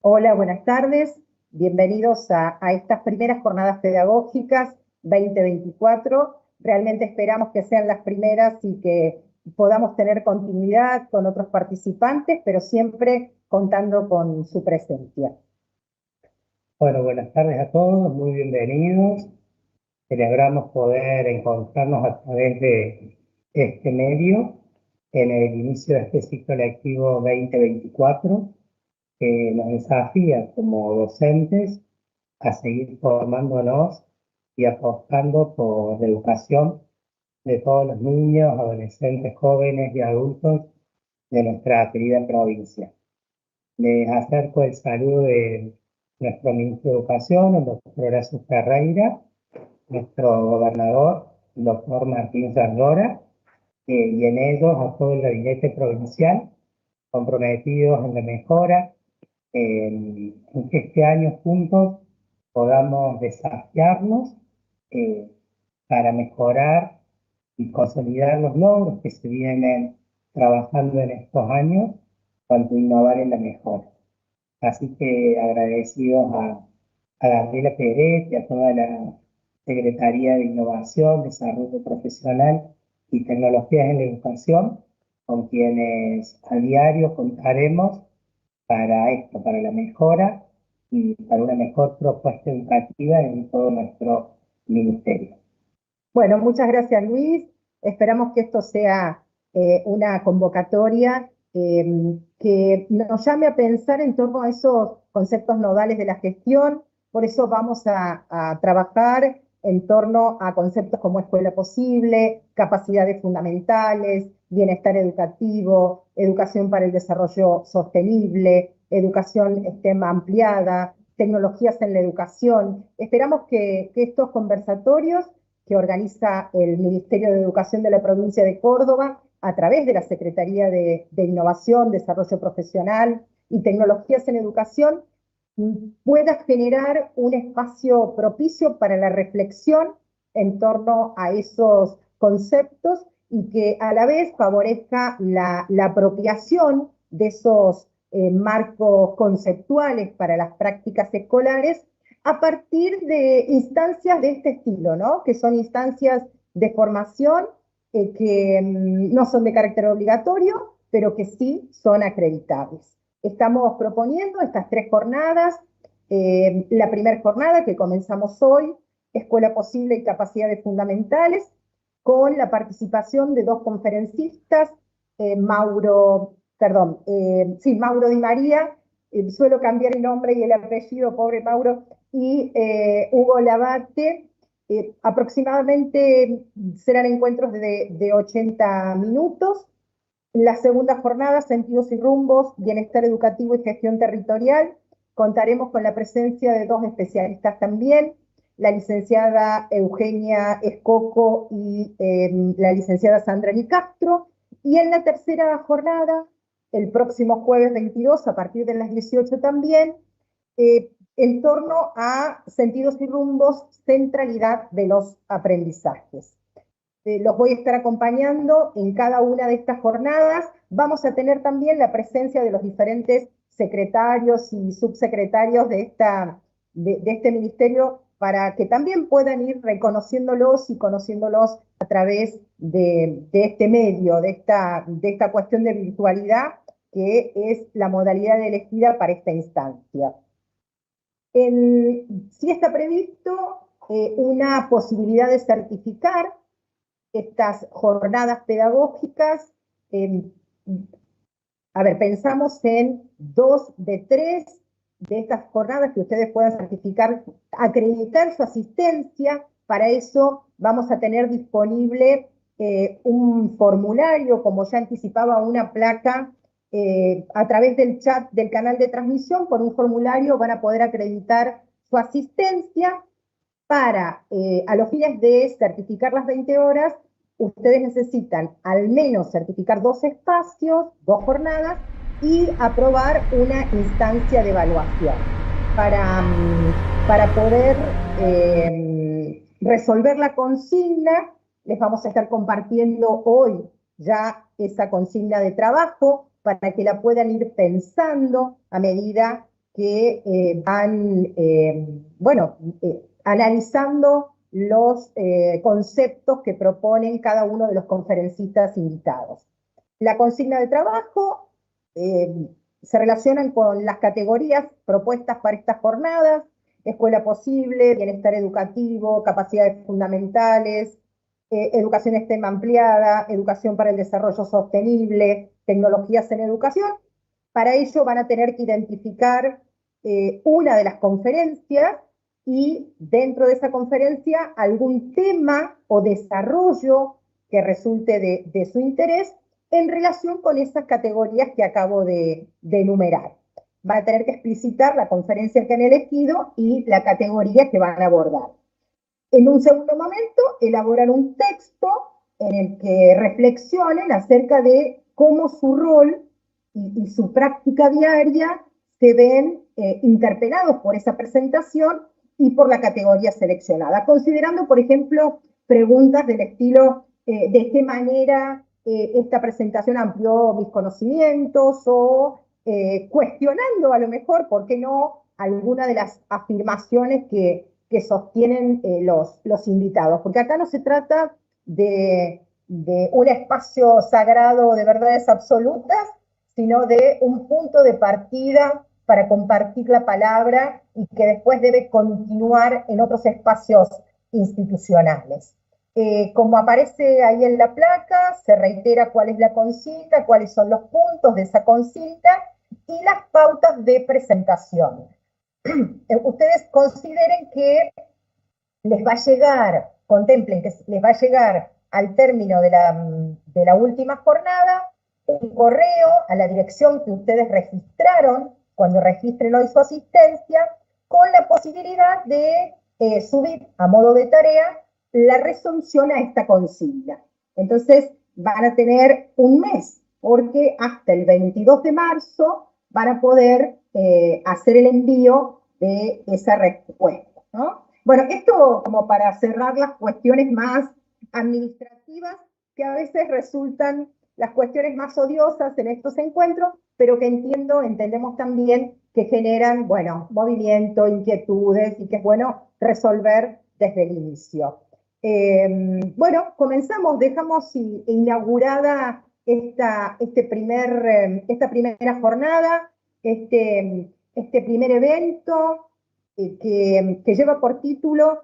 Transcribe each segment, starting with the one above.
Hola, buenas tardes. Bienvenidos a estas primeras jornadas pedagógicas 2024. Realmente esperamos que sean las primeras y que podamos tener continuidad con otros participantes, pero siempre contando con su presencia. Bueno, buenas tardes a todos, muy bienvenidos. Celebramos poder encontrarnos a través de este medio en el inicio de este ciclo lectivo 2024, que nos desafía como docentes a seguir formándonos y apostando por la educación de todos los niños, adolescentes, jóvenes y adultos de nuestra querida provincia. Les acerco el saludo de nuestro ministro de Educación, el doctor Horacio Ferreira, nuestro gobernador, el doctor Martín Zardora, y en ellos a todo el gabinete provincial, comprometidos en la mejora, en que este año juntos podamos desafiarnos para mejorar y consolidar los logros que se vienen trabajando en estos años, tanto innovar en la mejora. Así que agradecidos a Gabriela Pérez y a toda la Secretaría de Innovación, Desarrollo Profesional y Tecnologías en la Educación, con quienes a diario contaremos para esto, para la mejora y para una mejor propuesta educativa en todo nuestro ministerio. Bueno, muchas gracias, Luis. Esperamos que esto sea una convocatoria que nos llame a pensar en torno a esos conceptos nodales de la gestión. Por eso vamos a trabajar en torno a conceptos como escuela posible, capacidades fundamentales, bienestar educativo, educación para el desarrollo sostenible, educación STEM ampliada, tecnologías en la educación. Esperamos que estos conversatorios que organiza el Ministerio de Educación de la provincia de Córdoba a través de la Secretaría de Innovación, Desarrollo Profesional y Tecnologías en Educación, pueda generar un espacio propicio para la reflexión en torno a esos conceptos y que a la vez favorezca la apropiación de esos marcos conceptuales para las prácticas escolares a partir de instancias de este estilo, ¿no? Que son instancias de formación que no son de carácter obligatorio, pero que sí son acreditables. Estamos proponiendo estas 3 jornadas. La primera jornada que comenzamos hoy, Escuela Posible y Capacidades Fundamentales, con la participación de 2 conferencistas, Mauro Di María, suelo cambiar el nombre y el apellido, pobre Mauro, y Hugo Labate. Aproximadamente serán encuentros de 80 minutos. La segunda jornada, Sentidos y Rumbos, Bienestar Educativo y Gestión Territorial, contaremos con la presencia de 2 especialistas también, la licenciada Eugenia Escoco y la licenciada Sandra Nicastro. Y en la tercera jornada, el próximo jueves 22, a partir de las 18 también, en torno a Sentidos y Rumbos, centralidad de los aprendizajes. Los voy a estar acompañando en cada una de estas jornadas. Vamos a tener también la presencia de los diferentes secretarios y subsecretarios de este ministerio para que también puedan ir reconociéndolos y conociéndolos a través de este medio, de esta cuestión de virtualidad, que es la modalidad elegida para esta instancia. Sí está previsto una posibilidad de certificar estas jornadas pedagógicas. A ver, pensamos en 2 de 3 de estas jornadas que ustedes puedan certificar, acreditar su asistencia. Para eso vamos a tener disponible un formulario, como ya anticipaba, una placa a través del chat del canal de transmisión. Por un formulario van a poder acreditar su asistencia. Para, a los fines de certificar las 20 horas, ustedes necesitan al menos certificar 2 espacios, 2 jornadas, y aprobar una instancia de evaluación. Para poder resolver la consigna, les vamos a estar compartiendo hoy ya esa consigna de trabajo para que la puedan ir pensando a medida que van, analizando los conceptos que proponen cada uno de los conferencistas invitados. La consigna de trabajo se relacionan con las categorías propuestas para estas jornadas: escuela posible, bienestar educativo, capacidades fundamentales, educación STEM ampliada, educación para el desarrollo sostenible, tecnologías en educación. Para ello van a tener que identificar una de las conferencias y dentro de esa conferencia algún tema o desarrollo que resulte de su interés en relación con esas categorías que acabo de enumerar. Van a tener que explicitar la conferencia que han elegido y la categoría que van a abordar. En un segundo momento, elaborar un texto en el que reflexionen acerca de cómo su rol y su práctica diaria se ven interpelados por esa presentación y por la categoría seleccionada, considerando, por ejemplo, preguntas del estilo ¿de qué manera esta presentación amplió mis conocimientos? O cuestionando a lo mejor, ¿por qué no?, alguna de las afirmaciones que sostienen los invitados. Porque acá no se trata de un espacio sagrado de verdades absolutas, sino de un punto de partida para compartir la palabra y que después debe continuar en otros espacios institucionales. Como aparece ahí en la placa, se reitera cuál es la consigna, cuáles son los puntos de esa consigna y las pautas de presentación. Ustedes consideren que les va a llegar, contemplen que les va a llegar al término de la última jornada un correo a la dirección que ustedes registraron cuando registren hoy su asistencia, con la posibilidad de subir a modo de tarea la resolución a esta consigna. Entonces van a tener un mes, porque hasta el 22 de marzo van a poder hacer el envío de esa respuesta, ¿no? Bueno, esto como para cerrar las cuestiones más administrativas, que a veces resultan las cuestiones más odiosas en estos encuentros, pero que entendemos también que generan, bueno, movimiento, inquietudes, y que es bueno resolver desde el inicio. Bueno, comenzamos, dejamos inaugurada esta primera jornada, este primer evento que lleva por título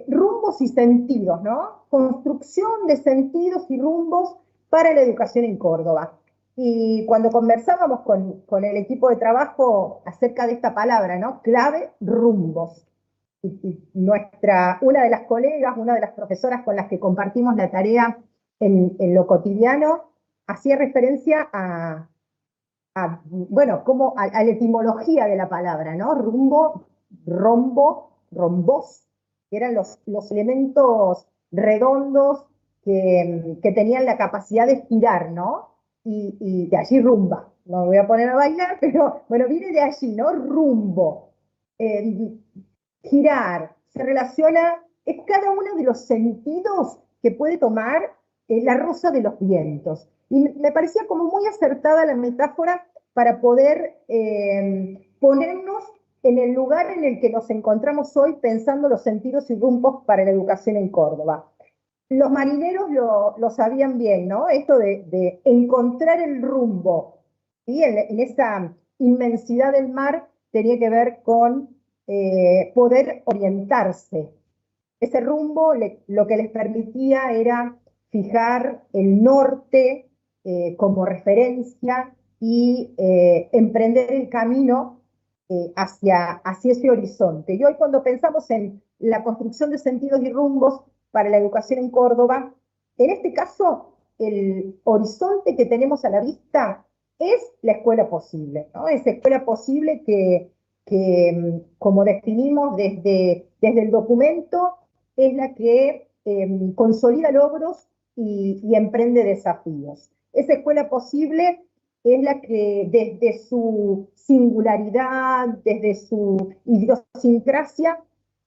Rumbos y Sentidos, ¿no? Construcción de sentidos y rumbos para la educación en Córdoba. Y cuando conversábamos con el equipo de trabajo acerca de esta palabra, ¿no? Clave, rumbos. Y una de las colegas, una de las profesoras con las que compartimos la tarea en lo cotidiano, hacía referencia a la etimología de la palabra, ¿no? Rumbo, rombo, rombos, que eran los elementos redondos que tenían la capacidad de girar, ¿no? Y de allí rumba. No me voy a poner a bailar, pero bueno, viene de allí, ¿no? Rumbo. Girar, se relaciona, es cada uno de los sentidos que puede tomar la rosa de los vientos. Y me parecía como muy acertada la metáfora para poder ponernos en el lugar en el que nos encontramos hoy pensando los sentidos y rumbos para la educación en Córdoba. Los marineros lo sabían bien, ¿no? Esto de encontrar el rumbo, ¿sí? En esa inmensidad del mar tenía que ver con poder orientarse. Ese rumbo lo que les permitía era fijar el norte como referencia y emprender el camino hacia ese horizonte. Y hoy cuando pensamos en la construcción de sentidos y rumbos para la educación en Córdoba, en este caso el horizonte que tenemos a la vista es la escuela posible, ¿no? Esa escuela posible que como definimos desde el documento, es la que consolida logros y emprende desafíos. Esa escuela posible es la que desde su singularidad, desde su idiosincrasia,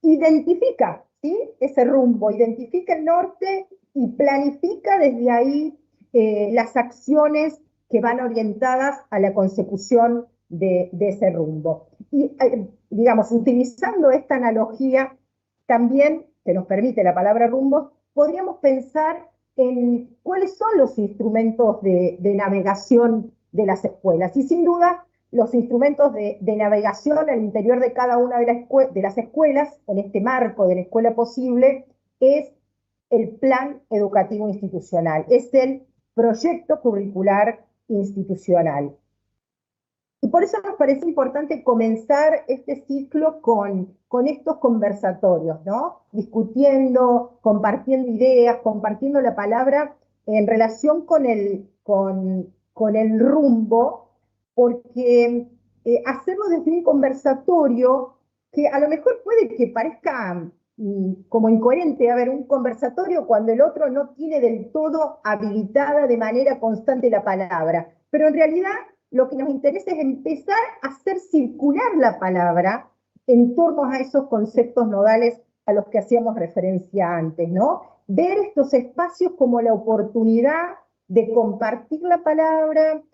identifica, ¿sí?, ese rumbo, identifica el norte y planifica desde ahí las acciones que van orientadas a la consecución de ese rumbo. Y, digamos, utilizando esta analogía, también, que nos permite la palabra rumbo, podríamos pensar en cuáles son los instrumentos de navegación de las escuelas. Y sin duda, los instrumentos de navegación al interior de cada una de las escuelas, en este marco de la escuela posible, es el plan educativo institucional, es el proyecto curricular institucional. Y por eso nos parece importante comenzar este ciclo con estos conversatorios, ¿no? Discutiendo, compartiendo ideas, compartiendo la palabra en relación con el rumbo, porque hacerlo desde un conversatorio que a lo mejor puede que parezca como incoherente, a ver, un conversatorio cuando el otro no tiene del todo habilitada de manera constante la palabra, pero en realidad lo que nos interesa es empezar a hacer circular la palabra en torno a esos conceptos nodales a los que hacíamos referencia antes, ¿no? Ver estos espacios como la oportunidad de compartir la palabra,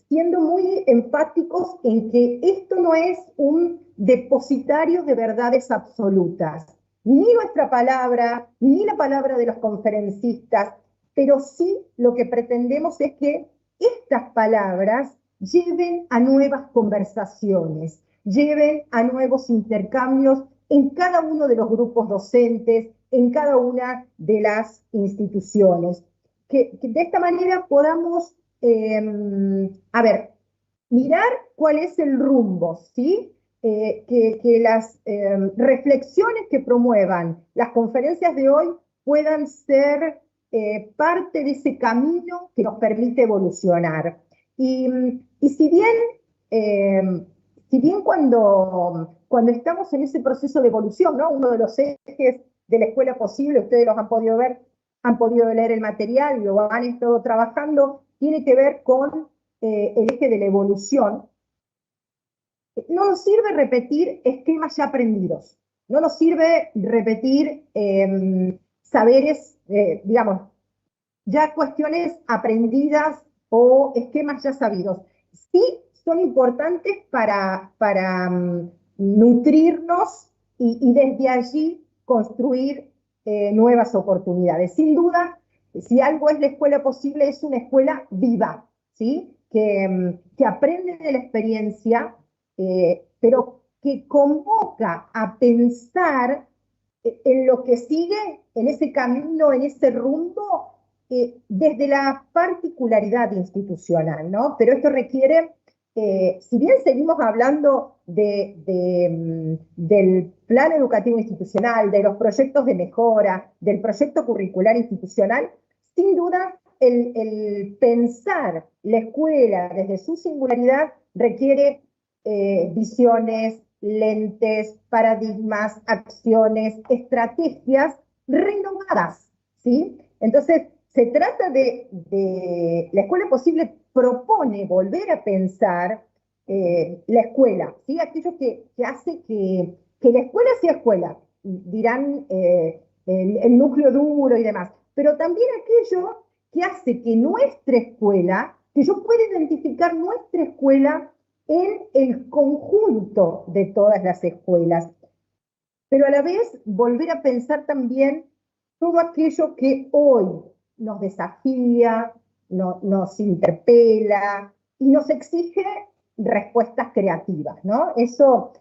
siendo muy enfáticos en que esto no es un depositario de verdades absolutas, ni nuestra palabra, ni la palabra de los conferencistas, pero sí lo que pretendemos es que estas palabras lleven a nuevas conversaciones, lleven a nuevos intercambios en cada uno de los grupos docentes, en cada una de las instituciones. Que de esta manera podamos, mirar cuál es el rumbo, ¿sí? Que las reflexiones que promuevan las conferencias de hoy puedan ser parte de ese camino que nos permite evolucionar. Y si bien cuando estamos en ese proceso de evolución, ¿no? Uno de los ejes de la escuela posible, ustedes los han podido ver, han podido leer el material y lo han estado trabajando, tiene que ver con el eje de la evolución. No nos sirve repetir esquemas ya aprendidos, no nos sirve repetir saberes, digamos, ya cuestiones aprendidas o esquemas ya sabidos. Sí son importantes para nutrirnos y desde allí construir nuevas oportunidades. Sin duda, si algo es la escuela posible, es una escuela viva, ¿sí? Que aprende de la experiencia, pero que convoca a pensar en lo que sigue, en ese camino, en ese rumbo, desde la particularidad institucional, ¿no? Pero esto requiere, si bien seguimos hablando del plan educativo institucional, de los proyectos de mejora, del proyecto curricular institucional, sin duda el pensar la escuela desde su singularidad requiere visiones, lentes, paradigmas, acciones, estrategias renovadas, ¿sí? Entonces, se trata la escuela posible propone volver a pensar la escuela, ¿sí? Aquello que hace que la escuela sea escuela, dirán el núcleo duro y demás, pero también aquello que hace que nuestra escuela, que yo pueda identificar nuestra escuela en el conjunto de todas las escuelas, pero a la vez volver a pensar también todo aquello que hoy nos desafía, nos interpela y nos exige respuestas creativas, ¿no? Eso,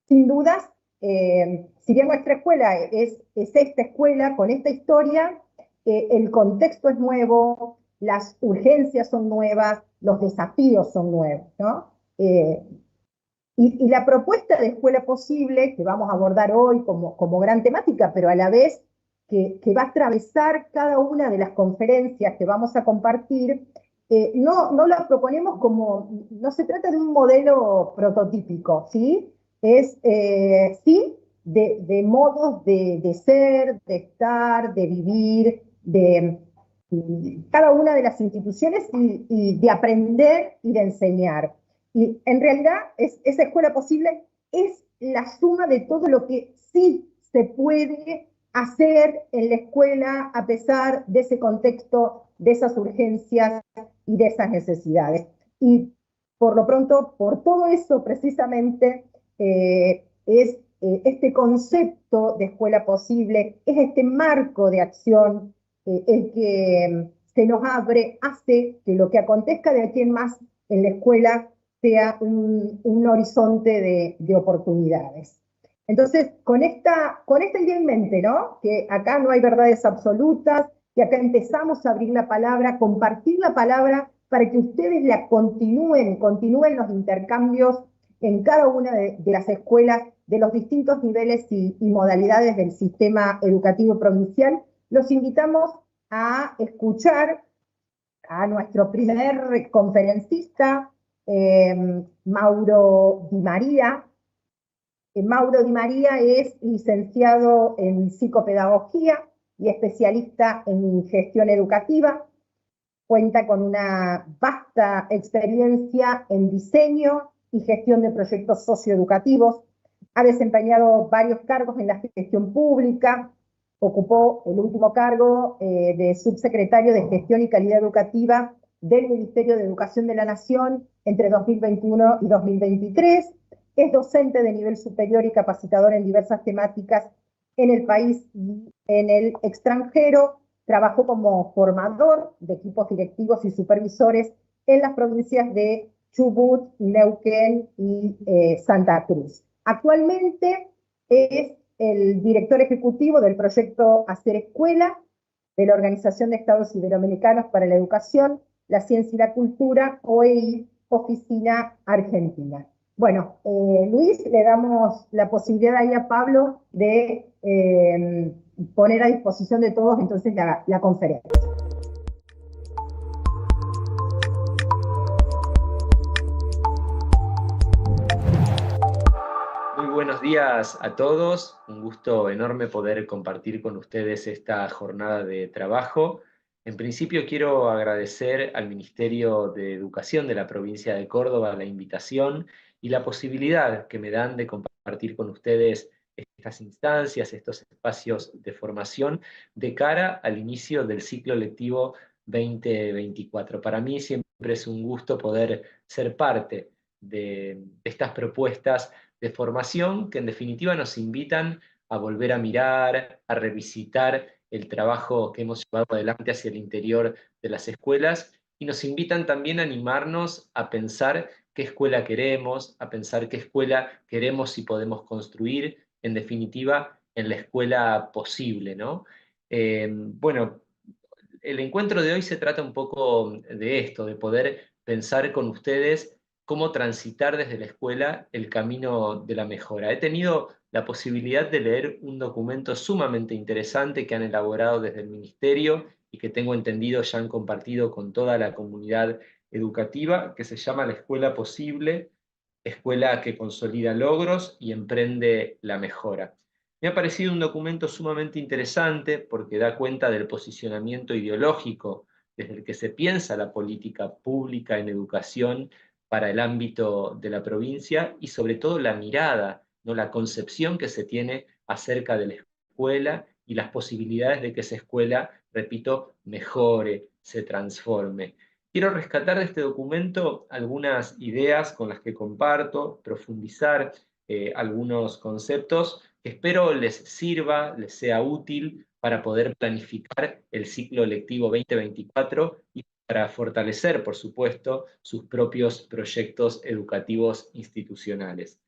sin dudas, si bien nuestra escuela es esta escuela con esta historia, el contexto es nuevo, las urgencias son nuevas, los desafíos son nuevos, ¿no? Y la propuesta de escuela posible, que vamos a abordar hoy como gran temática, pero a la vez que va a atravesar cada una de las conferencias que vamos a compartir, no la proponemos como, no se trata de un modelo prototípico, ¿sí? Es, sí, de modos de ser, de estar, de vivir, de cada una de las instituciones y de aprender y de enseñar. Y en realidad esa escuela posible es la suma de todo lo que sí se puede hacer en la escuela a pesar de ese contexto, de esas urgencias y de esas necesidades. Y por lo pronto, por todo eso precisamente es este concepto de escuela posible, es este marco de acción el que se nos abre, hace que lo que acontezca de aquí en más en la escuela sea un horizonte de oportunidades. Entonces, con esta idea en mente, ¿no? Que acá no hay verdades absolutas, que acá empezamos a abrir la palabra, compartir la palabra para que ustedes la continúen los intercambios en cada una de las escuelas de los distintos niveles y modalidades del sistema educativo provincial. Los invitamos a escuchar a nuestro primer conferencista, Mauro Di María. Mauro Di María es licenciado en psicopedagogía y especialista en gestión educativa. Cuenta con una vasta experiencia en diseño y gestión de proyectos socioeducativos. Ha desempeñado varios cargos en la gestión pública. Ocupó el último cargo de subsecretario de Gestión y Calidad Educativa del Ministerio de Educación de la Nación entre 2021 y 2023. Es docente de nivel superior y capacitador en diversas temáticas en el país y en el extranjero. Trabajó como formador de equipos directivos y supervisores en las provincias de Chubut, Neuquén y Santa Cruz. Actualmente es el director ejecutivo del proyecto Hacer Escuela de la Organización de Estados Iberoamericanos para la Educación, la Ciencia y la Cultura, OEI, Oficina Argentina. Bueno, Luis, le damos la posibilidad ahí a Pablo de poner a disposición de todos entonces la conferencia. Muy buenos días a todos, un gusto enorme poder compartir con ustedes esta jornada de trabajo. En principio quiero agradecer al Ministerio de Educación de la provincia de Córdoba la invitación y la posibilidad que me dan de compartir con ustedes estas instancias, estos espacios de formación de cara al inicio del ciclo lectivo 2024. Para mí siempre es un gusto poder ser parte de estas propuestas de formación que en definitiva nos invitan a volver a mirar, a revisitar el trabajo que hemos llevado adelante hacia el interior de las escuelas y nos invitan también a animarnos a pensar qué escuela queremos, a pensar qué escuela queremos y podemos construir, en definitiva, en la escuela posible, ¿no? Bueno, el encuentro de hoy se trata un poco de esto, de poder pensar con ustedes cómo transitar desde la escuela el camino de la mejora. He tenido la posibilidad de leer un documento sumamente interesante que han elaborado desde el Ministerio y que tengo entendido ya han compartido con toda la comunidad educativa, que se llama La Escuela Posible, escuela que consolida logros y emprende la mejora. Me ha parecido un documento sumamente interesante porque da cuenta del posicionamiento ideológico desde el que se piensa la política pública en educación para el ámbito de la provincia y sobre todo la mirada, ¿no? La concepción que se tiene acerca de la escuela y las posibilidades de que esa escuela, repito, mejore, se transforme. Quiero rescatar de este documento algunas ideas con las que comparto, profundizar algunos conceptos que espero les sirva, les sea útil para poder planificar el ciclo lectivo 2024 y para fortalecer, por supuesto, sus propios proyectos educativos institucionales.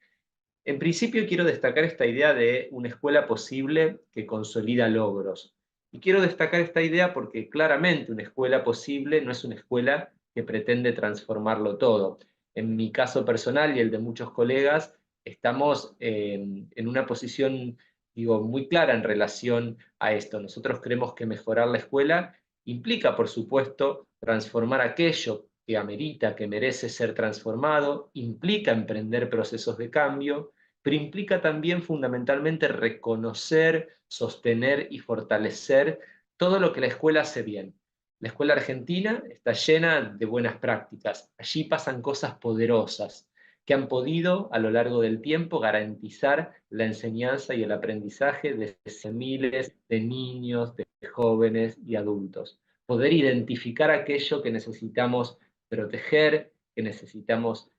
En principio quiero destacar esta idea de una escuela posible que consolida logros. Y quiero destacar esta idea porque claramente una escuela posible no es una escuela que pretende transformarlo todo. En mi caso personal y el de muchos colegas, estamos en una posición, digo, muy clara en relación a esto. Nosotros creemos que mejorar la escuela implica, por supuesto, transformar aquello que amerita, que merece ser transformado, implica emprender procesos de cambio, pero implica también fundamentalmente reconocer, sostener y fortalecer todo lo que la escuela hace bien. La escuela argentina está llena de buenas prácticas. Allí pasan cosas poderosas que han podido a lo largo del tiempo garantizar la enseñanza y el aprendizaje de miles de niños, de jóvenes y adultos. Poder identificar aquello que necesitamos proteger, que necesitamos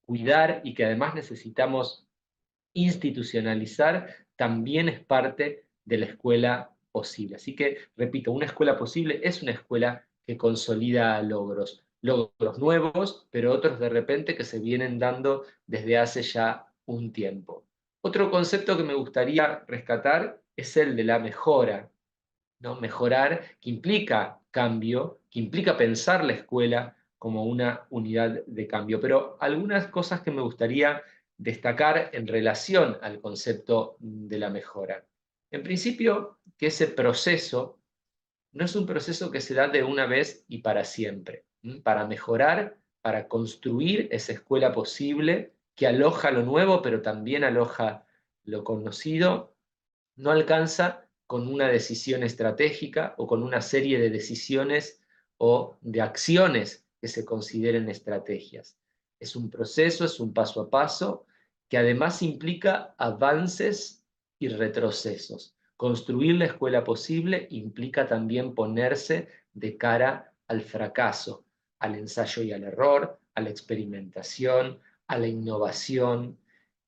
cuidar y que además necesitamos institucionalizar, también es parte de la escuela posible. Así que, repito, una escuela posible es una escuela que consolida logros, logros nuevos, pero otros de repente que se vienen dando desde hace ya un tiempo. Otro concepto que me gustaría rescatar es el de la mejora, ¿no? Mejorar, que implica cambio, que implica pensar la escuela como una unidad de cambio. Pero algunas cosas que me gustaría destacar en relación al concepto de la mejora. En principio, que ese proceso no es un proceso que se da de una vez y para siempre. Para mejorar, para construir esa escuela posible que aloja lo nuevo, pero también aloja lo conocido, no alcanza con una decisión estratégica o con una serie de decisiones o de acciones que se consideren estrategias. Es un proceso, es un paso a paso que además implica avances y retrocesos. Construir la escuela posible implica también ponerse de cara al fracaso, al ensayo y al error, a la experimentación, a la innovación.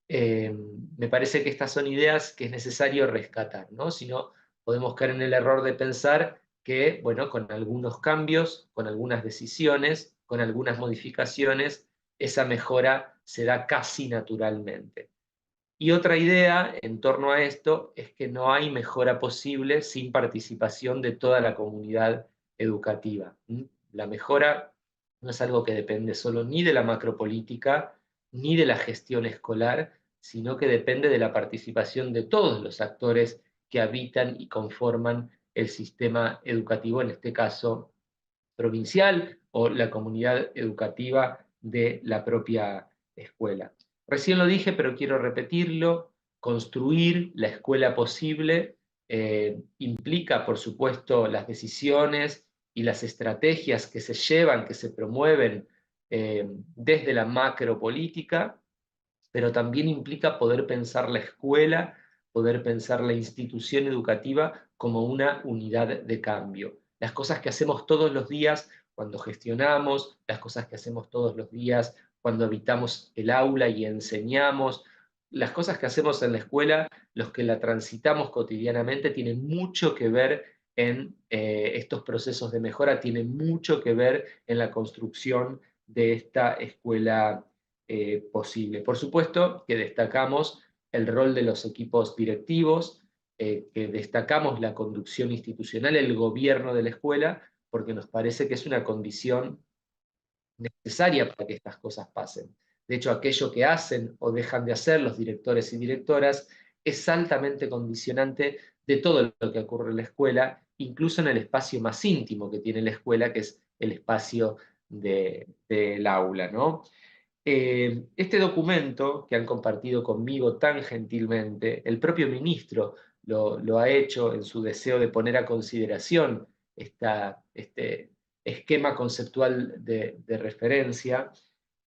Me parece que estas son ideas que es necesario rescatar, ¿no? Si no, podemos caer en el error de pensar que, bueno, con algunos cambios, con algunas decisiones, con algunas modificaciones, esa mejora se da casi naturalmente. Y otra idea en torno a esto es que no hay mejora posible sin participación de toda la comunidad educativa. La mejora no es algo que depende solo ni de la macropolítica ni de la gestión escolar, sino que depende de la participación de todos los actores que habitan y conforman el sistema educativo, en este caso provincial o la comunidad educativa de la propia escuela. Recién lo dije, pero quiero repetirlo, construir la escuela posible implica, por supuesto, las decisiones y las estrategias que se llevan, que se promueven desde la macropolítica, pero también implica poder pensar la escuela, poder pensar la institución educativa como una unidad de cambio. Las cosas que hacemos todos los días cuando gestionamos, las cosas que hacemos todos los días cuando habitamos el aula y enseñamos, las cosas que hacemos en la escuela, los que la transitamos cotidianamente, tienen mucho que ver en estos procesos de mejora, tienen mucho que ver en la construcción de esta escuela posible. Por supuesto que destacamos el rol de los equipos directivos, que destacamos la conducción institucional, el gobierno de la escuela, porque nos parece que es una condición necesaria para que estas cosas pasen. De hecho, aquello que hacen o dejan de hacer los directores y directoras es altamente condicionante de todo lo que ocurre en la escuela, incluso en el espacio más íntimo que tiene la escuela, que es el espacio del aula, ¿no? Este documento que han compartido conmigo tan gentilmente, el propio ministro lo ha hecho en su deseo de poner a consideración este esquema conceptual de referencia,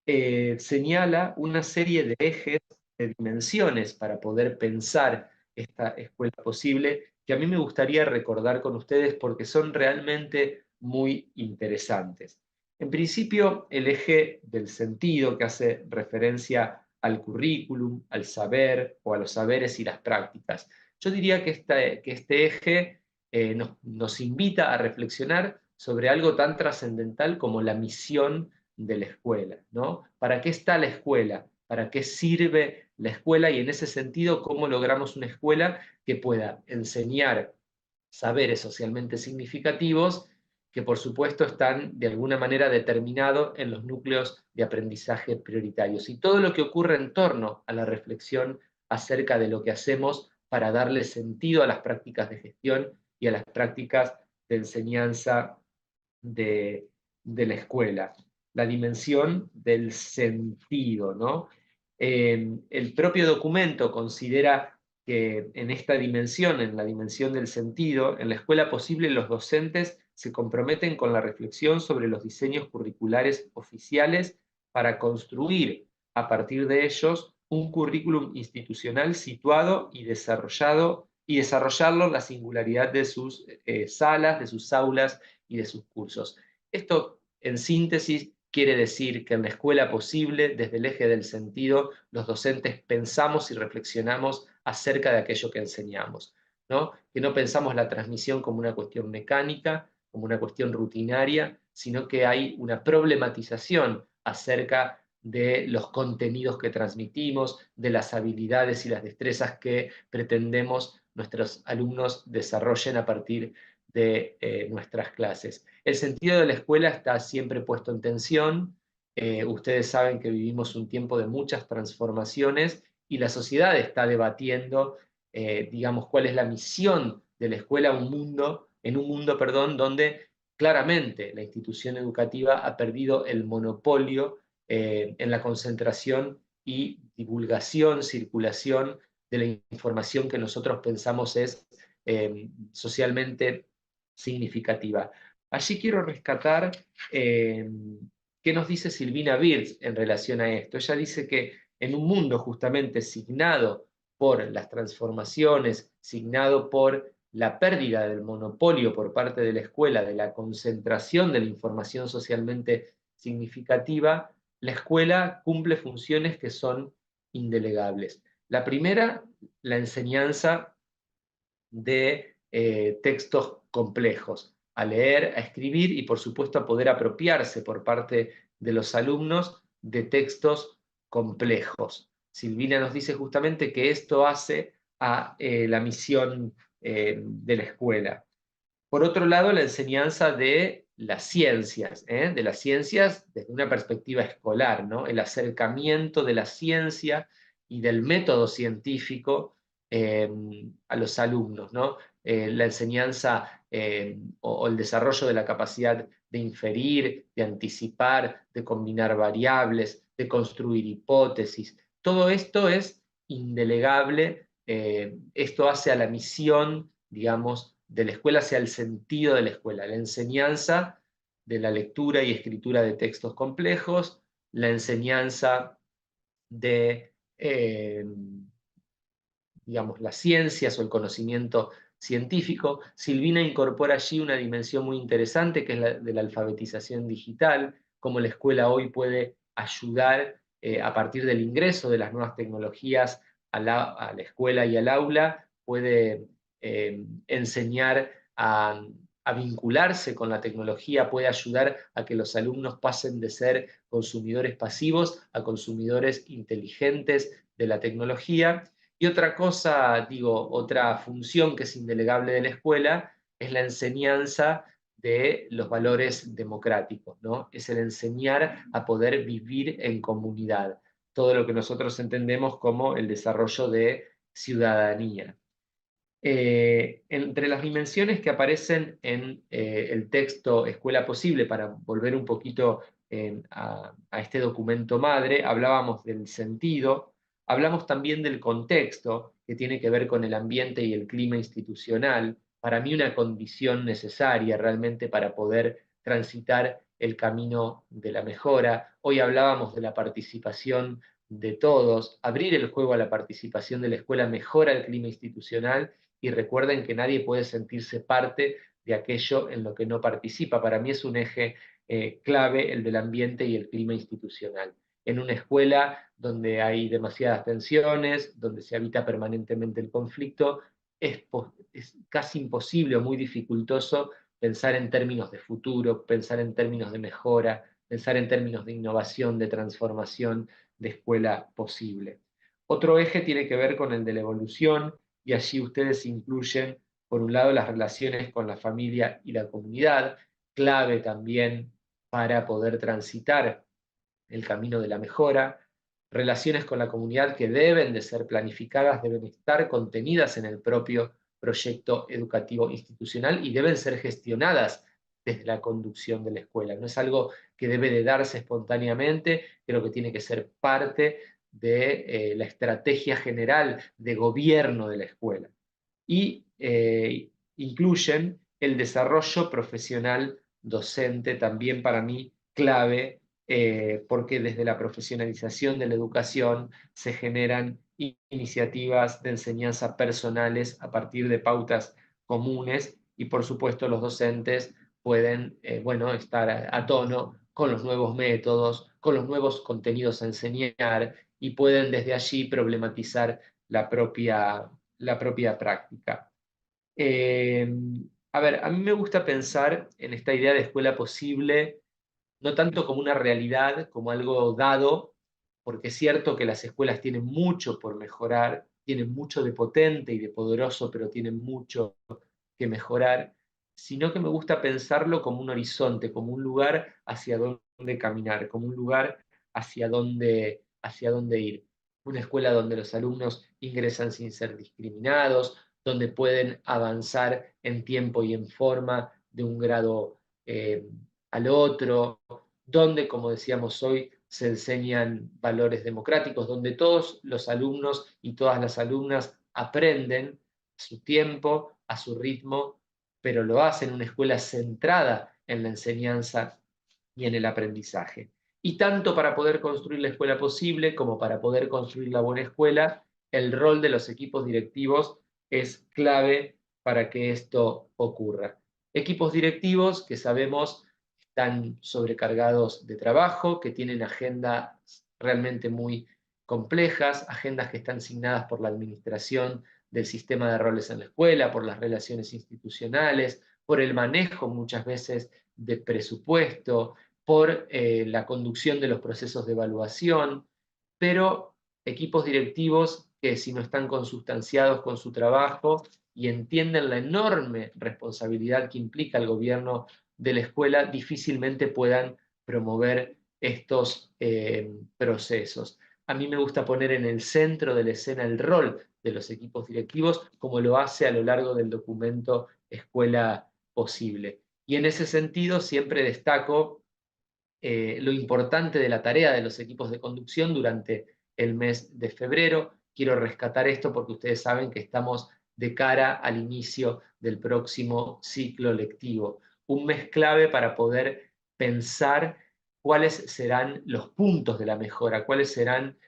señala una serie de ejes, de dimensiones para poder pensar esta escuela posible, que a mí me gustaría recordar con ustedes porque son realmente muy interesantes. En principio, el eje del sentido, que hace referencia al currículum, al saber o a los saberes y las prácticas. Yo diría que este eje nos invita a reflexionar sobre algo tan trascendental como la misión de la escuela, ¿no? ¿Para qué está la escuela? ¿Para qué sirve la escuela? Y en ese sentido, ¿cómo logramos una escuela que pueda enseñar saberes socialmente significativos que por supuesto están de alguna manera determinados en los núcleos de aprendizaje prioritarios? Y todo lo que ocurre en torno a la reflexión acerca de lo que hacemos para darle sentido a las prácticas de gestión y a las prácticas de enseñanza de la escuela. La dimensión del sentido, ¿no? El propio documento considera que en esta dimensión, en la dimensión del sentido, en la escuela posible los docentes se comprometen con la reflexión sobre los diseños curriculares oficiales para construir a partir de ellos un currículum institucional situado y desarrollarlo en la singularidad de sus salas, de sus aulas y de sus cursos. Esto, en síntesis, quiere decir que en la escuela posible, desde el eje del sentido, los docentes pensamos y reflexionamos acerca de aquello que enseñamos, ¿no? Que no pensamos la transmisión como una cuestión mecánica, como una cuestión rutinaria, sino que hay una problematización acerca de los contenidos que transmitimos, de las habilidades y las destrezas que pretendemos nuestros alumnos desarrollen a partir de nuestras clases. El sentido de la escuela está siempre puesto en tensión. Ustedes saben que vivimos un tiempo de muchas transformaciones y la sociedad está debatiendo, digamos, cuál es la misión de la escuela en un mundo, perdón, donde claramente la institución educativa ha perdido el monopolio en la concentración y divulgación, circulación de la información que nosotros pensamos es socialmente significativa. Allí quiero rescatar qué nos dice Silvina Birz en relación a esto. Ella dice que en un mundo justamente signado por las transformaciones, signado por la pérdida del monopolio por parte de la escuela, de la concentración de la información socialmente significativa, la escuela cumple funciones que son indelegables. La primera, la enseñanza de textos complejos, a leer, a escribir y por supuesto a poder apropiarse por parte de los alumnos de textos complejos. Silvina nos dice justamente que esto hace a la misión de la escuela. Por otro lado, la enseñanza de las ciencias desde una perspectiva escolar, ¿no? El acercamiento de la ciencia y del método científico a los alumnos, ¿no? La enseñanza o el desarrollo de la capacidad de inferir, de anticipar, de combinar variables, de construir hipótesis. Todo esto es indelegable, esto hace a la misión, digamos, de la escuela, hacia el sentido de la escuela, la enseñanza de la lectura y escritura de textos complejos, la enseñanza de digamos, las ciencias o el conocimiento científico. Silvina incorpora allí una dimensión muy interesante que es la de la alfabetización digital, cómo la escuela hoy puede ayudar a partir del ingreso de las nuevas tecnologías a la escuela y al aula, puede enseñar a vincularse con la tecnología, puede ayudar a que los alumnos pasen de ser consumidores pasivos a consumidores inteligentes de la tecnología. Y otra cosa, digo, otra función que es indelegable de la escuela es la enseñanza de los valores democráticos, ¿no? Es el enseñar a poder vivir en comunidad, todo lo que nosotros entendemos como el desarrollo de ciudadanía. Entre las dimensiones que aparecen en el texto Escuela Posible, para volver un poquito a este documento madre, hablábamos del sentido, hablamos también del contexto, que tiene que ver con el ambiente y el clima institucional, para mí una condición necesaria realmente para poder transitar el camino de la mejora. Hoy hablábamos de la participación de todos, abrir el juego a la participación de la escuela mejora el clima institucional y recuerden que nadie puede sentirse parte de aquello en lo que no participa. Para mí es un eje clave el del ambiente y el clima institucional. En una escuela donde hay demasiadas tensiones, donde se habita permanentemente el conflicto, es casi imposible o muy dificultoso pensar en términos de futuro, pensar en términos de mejora, pensar en términos de innovación, de transformación, de escuela posible. Otro eje tiene que ver con el de la evolución, y allí ustedes incluyen, por un lado, las relaciones con la familia y la comunidad, clave también para poder transitar el camino de la mejora, relaciones con la comunidad que deben de ser planificadas, deben estar contenidas en el propio proyecto educativo institucional y deben ser gestionadas desde la conducción de la escuela. No es algo que debe de darse espontáneamente, creo que tiene que ser parte de la estrategia general de gobierno de la escuela. Y incluyen el desarrollo profesional docente, también para mí clave, porque desde la profesionalización de la educación se generan iniciativas de enseñanza personales a partir de pautas comunes, y por supuesto los docentes pueden estar a tono con los nuevos métodos, con los nuevos contenidos a enseñar, y pueden desde allí problematizar la propia práctica. A mí me gusta pensar en esta idea de escuela posible, no tanto como una realidad, como algo dado, porque es cierto que las escuelas tienen mucho por mejorar, tienen mucho de potente y de poderoso, pero tienen mucho que mejorar, sino que me gusta pensarlo como un horizonte, como un lugar hacia donde caminar, como un lugar hacia donde ir. Una escuela donde los alumnos ingresan sin ser discriminados, donde pueden avanzar en tiempo y en forma de un grado al otro, donde, como decíamos hoy, se enseñan valores democráticos, donde todos los alumnos y todas las alumnas aprenden a su tiempo, a su ritmo, pero lo hacen en una escuela centrada en la enseñanza y en el aprendizaje. Y tanto para poder construir la escuela posible como para poder construir la buena escuela, el rol de los equipos directivos es clave para que esto ocurra. Equipos directivos que sabemos están sobrecargados de trabajo, que tienen agendas realmente muy complejas, agendas que están asignadas por la administración del sistema de roles en la escuela, por las relaciones institucionales, por el manejo muchas veces de presupuesto, por la conducción de los procesos de evaluación, pero equipos directivos que, si no están consustanciados con su trabajo y entienden la enorme responsabilidad que implica el gobierno de la escuela, difícilmente puedan promover estos procesos. A mí me gusta poner en el centro de la escena el rol de los equipos directivos, como lo hace a lo largo del documento Escuela Posible. Y en ese sentido siempre destaco lo importante de la tarea de los equipos de conducción durante el mes de febrero. Quiero rescatar esto porque ustedes saben que estamos de cara al inicio del próximo ciclo lectivo. Un mes clave para poder pensar cuáles serán los puntos de la mejora, cuáles serán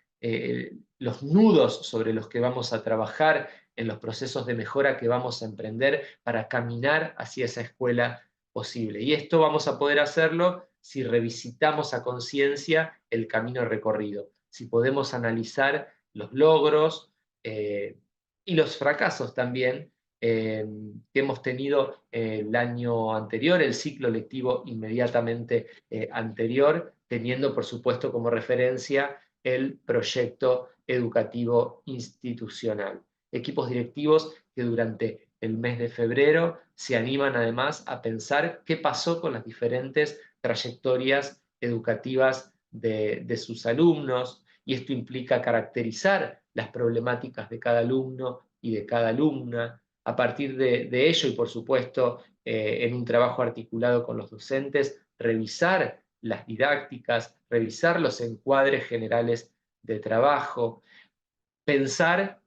los nudos sobre los que vamos a trabajar en los procesos de mejora que vamos a emprender para caminar hacia esa escuela posible. Y esto vamos a poder hacerlo si revisitamos a conciencia el camino recorrido, si podemos analizar los logros y los fracasos también que hemos tenido el año anterior, el ciclo lectivo inmediatamente anterior, teniendo por supuesto como referencia el proyecto educativo institucional. Equipos directivos que durante el mes de febrero se animan además a pensar qué pasó con las diferentes trayectorias educativas de sus alumnos, y esto implica caracterizar las problemáticas de cada alumno y de cada alumna. A partir de ello, y por supuesto en un trabajo articulado con los docentes, revisar las didácticas, revisar los encuadres generales de trabajo, pensar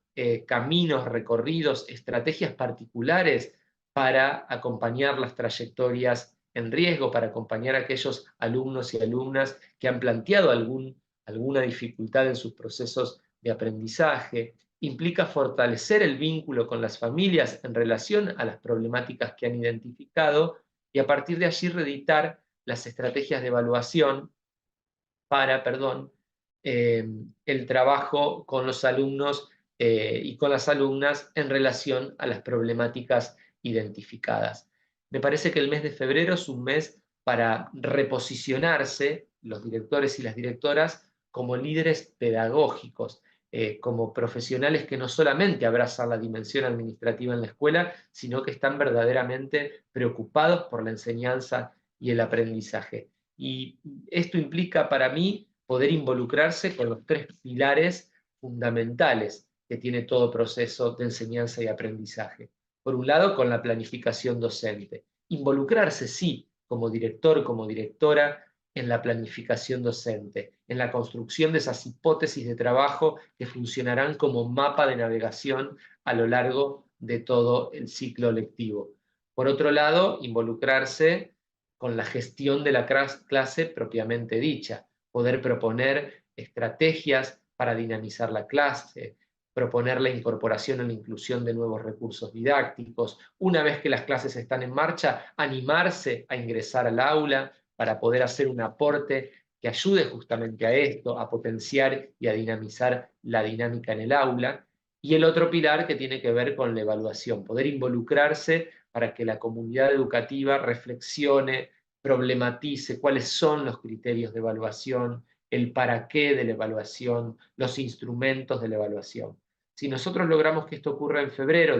caminos recorridos, estrategias particulares para acompañar las trayectorias en riesgo, para acompañar a aquellos alumnos y alumnas que han planteado alguna dificultad en sus procesos de aprendizaje. Implica fortalecer el vínculo con las familias en relación a las problemáticas que han identificado, y a partir de allí reeditar las estrategias de evaluación para, el trabajo con los alumnos y con las alumnas en relación a las problemáticas identificadas. Me parece que el mes de febrero es un mes para reposicionarse los directores y las directoras como líderes pedagógicos, como profesionales que no solamente abrazan la dimensión administrativa en la escuela, sino que están verdaderamente preocupados por la enseñanza y el aprendizaje. Y esto implica para mí poder involucrarse con los tres pilares fundamentales que tiene todo proceso de enseñanza y aprendizaje. Por un lado, con la planificación docente. Involucrarse, sí, como director, como directora, en la planificación docente, en la construcción de esas hipótesis de trabajo que funcionarán como mapa de navegación a lo largo de todo el ciclo lectivo. Por otro lado, involucrarse con la gestión de la clase propiamente dicha, poder proponer estrategias para dinamizar la clase, proponer la incorporación o la inclusión de nuevos recursos didácticos. Una vez que las clases están en marcha, animarse a ingresar al aula para poder hacer un aporte que ayude justamente a esto, a potenciar y a dinamizar la dinámica en el aula. Y el otro pilar que tiene que ver con la evaluación, poder involucrarse para que la comunidad educativa reflexione, problematice cuáles son los criterios de evaluación, el para qué de la evaluación, los instrumentos de la evaluación. Si nosotros logramos que esto ocurra en febrero,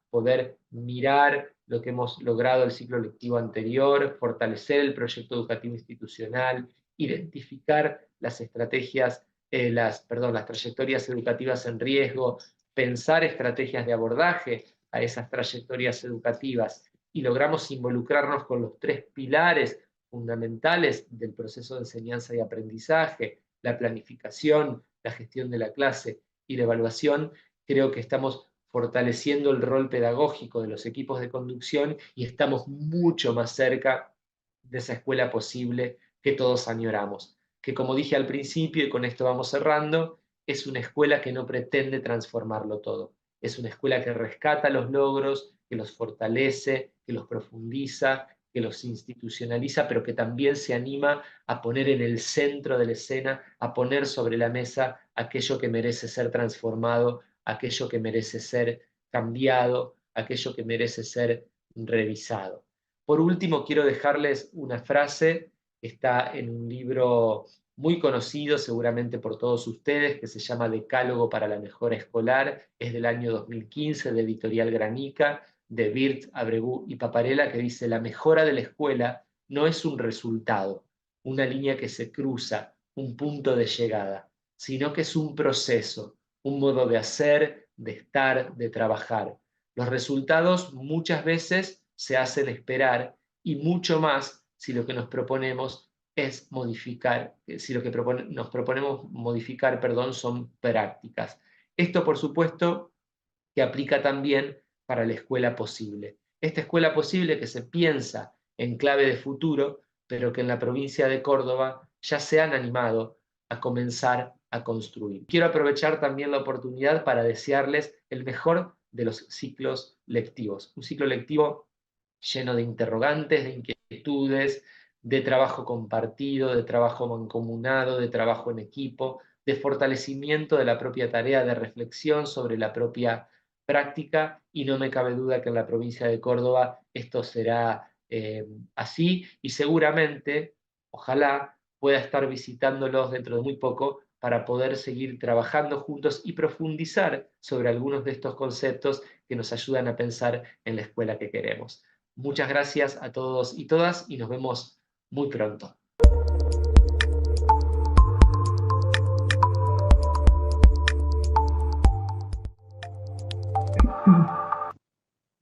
poder mirar lo que hemos logrado el ciclo lectivo anterior, fortalecer el proyecto educativo institucional, identificar las estrategias, las trayectorias educativas en riesgo, pensar estrategias de abordaje a esas trayectorias educativas y logramos involucrarnos con los tres pilares fundamentales del proceso de enseñanza y aprendizaje, la planificación, la gestión de la clase y la evaluación, creo que estamos fortaleciendo el rol pedagógico de los equipos de conducción y estamos mucho más cerca de esa escuela posible que todos añoramos. Que como dije al principio, y con esto vamos cerrando, es una escuela que no pretende transformarlo todo. Es una escuela que rescata los logros, que los fortalece, que los profundiza, que los institucionaliza, pero que también se anima a poner en el centro de la escena, a poner sobre la mesa aquello que merece ser transformado, aquello que merece ser cambiado, aquello que merece ser revisado. Por último, quiero dejarles una frase que está en un libro muy conocido seguramente por todos ustedes, que se llama Decálogo para la Mejora Escolar, es del año 2015, de Editorial Granica, de Wirtz, Abregu y Paparella, que dice: la mejora de la escuela no es un resultado, una línea que se cruza, un punto de llegada, sino que es un proceso, un modo de hacer, de estar, de trabajar. Los resultados muchas veces se hacen esperar y mucho más si lo que nos proponemos es modificar, si lo que nos proponemos modificar, son prácticas. Esto, por supuesto, que aplica también para la escuela posible. Esta escuela posible que se piensa en clave de futuro, pero que en la provincia de Córdoba ya se han animado a comenzar a construir. Quiero aprovechar también la oportunidad para desearles el mejor de los ciclos lectivos. Un ciclo lectivo lleno de interrogantes, de inquietudes, de trabajo compartido, de trabajo mancomunado, de trabajo en equipo, de fortalecimiento de la propia tarea, de reflexión sobre la propia práctica, y no me cabe duda que en la provincia de Córdoba esto será así, y seguramente, ojalá, pueda estar visitándolos dentro de muy poco para poder seguir trabajando juntos y profundizar sobre algunos de estos conceptos que nos ayudan a pensar en la escuela que queremos. Muchas gracias a todos y todas y nos vemos muy pronto.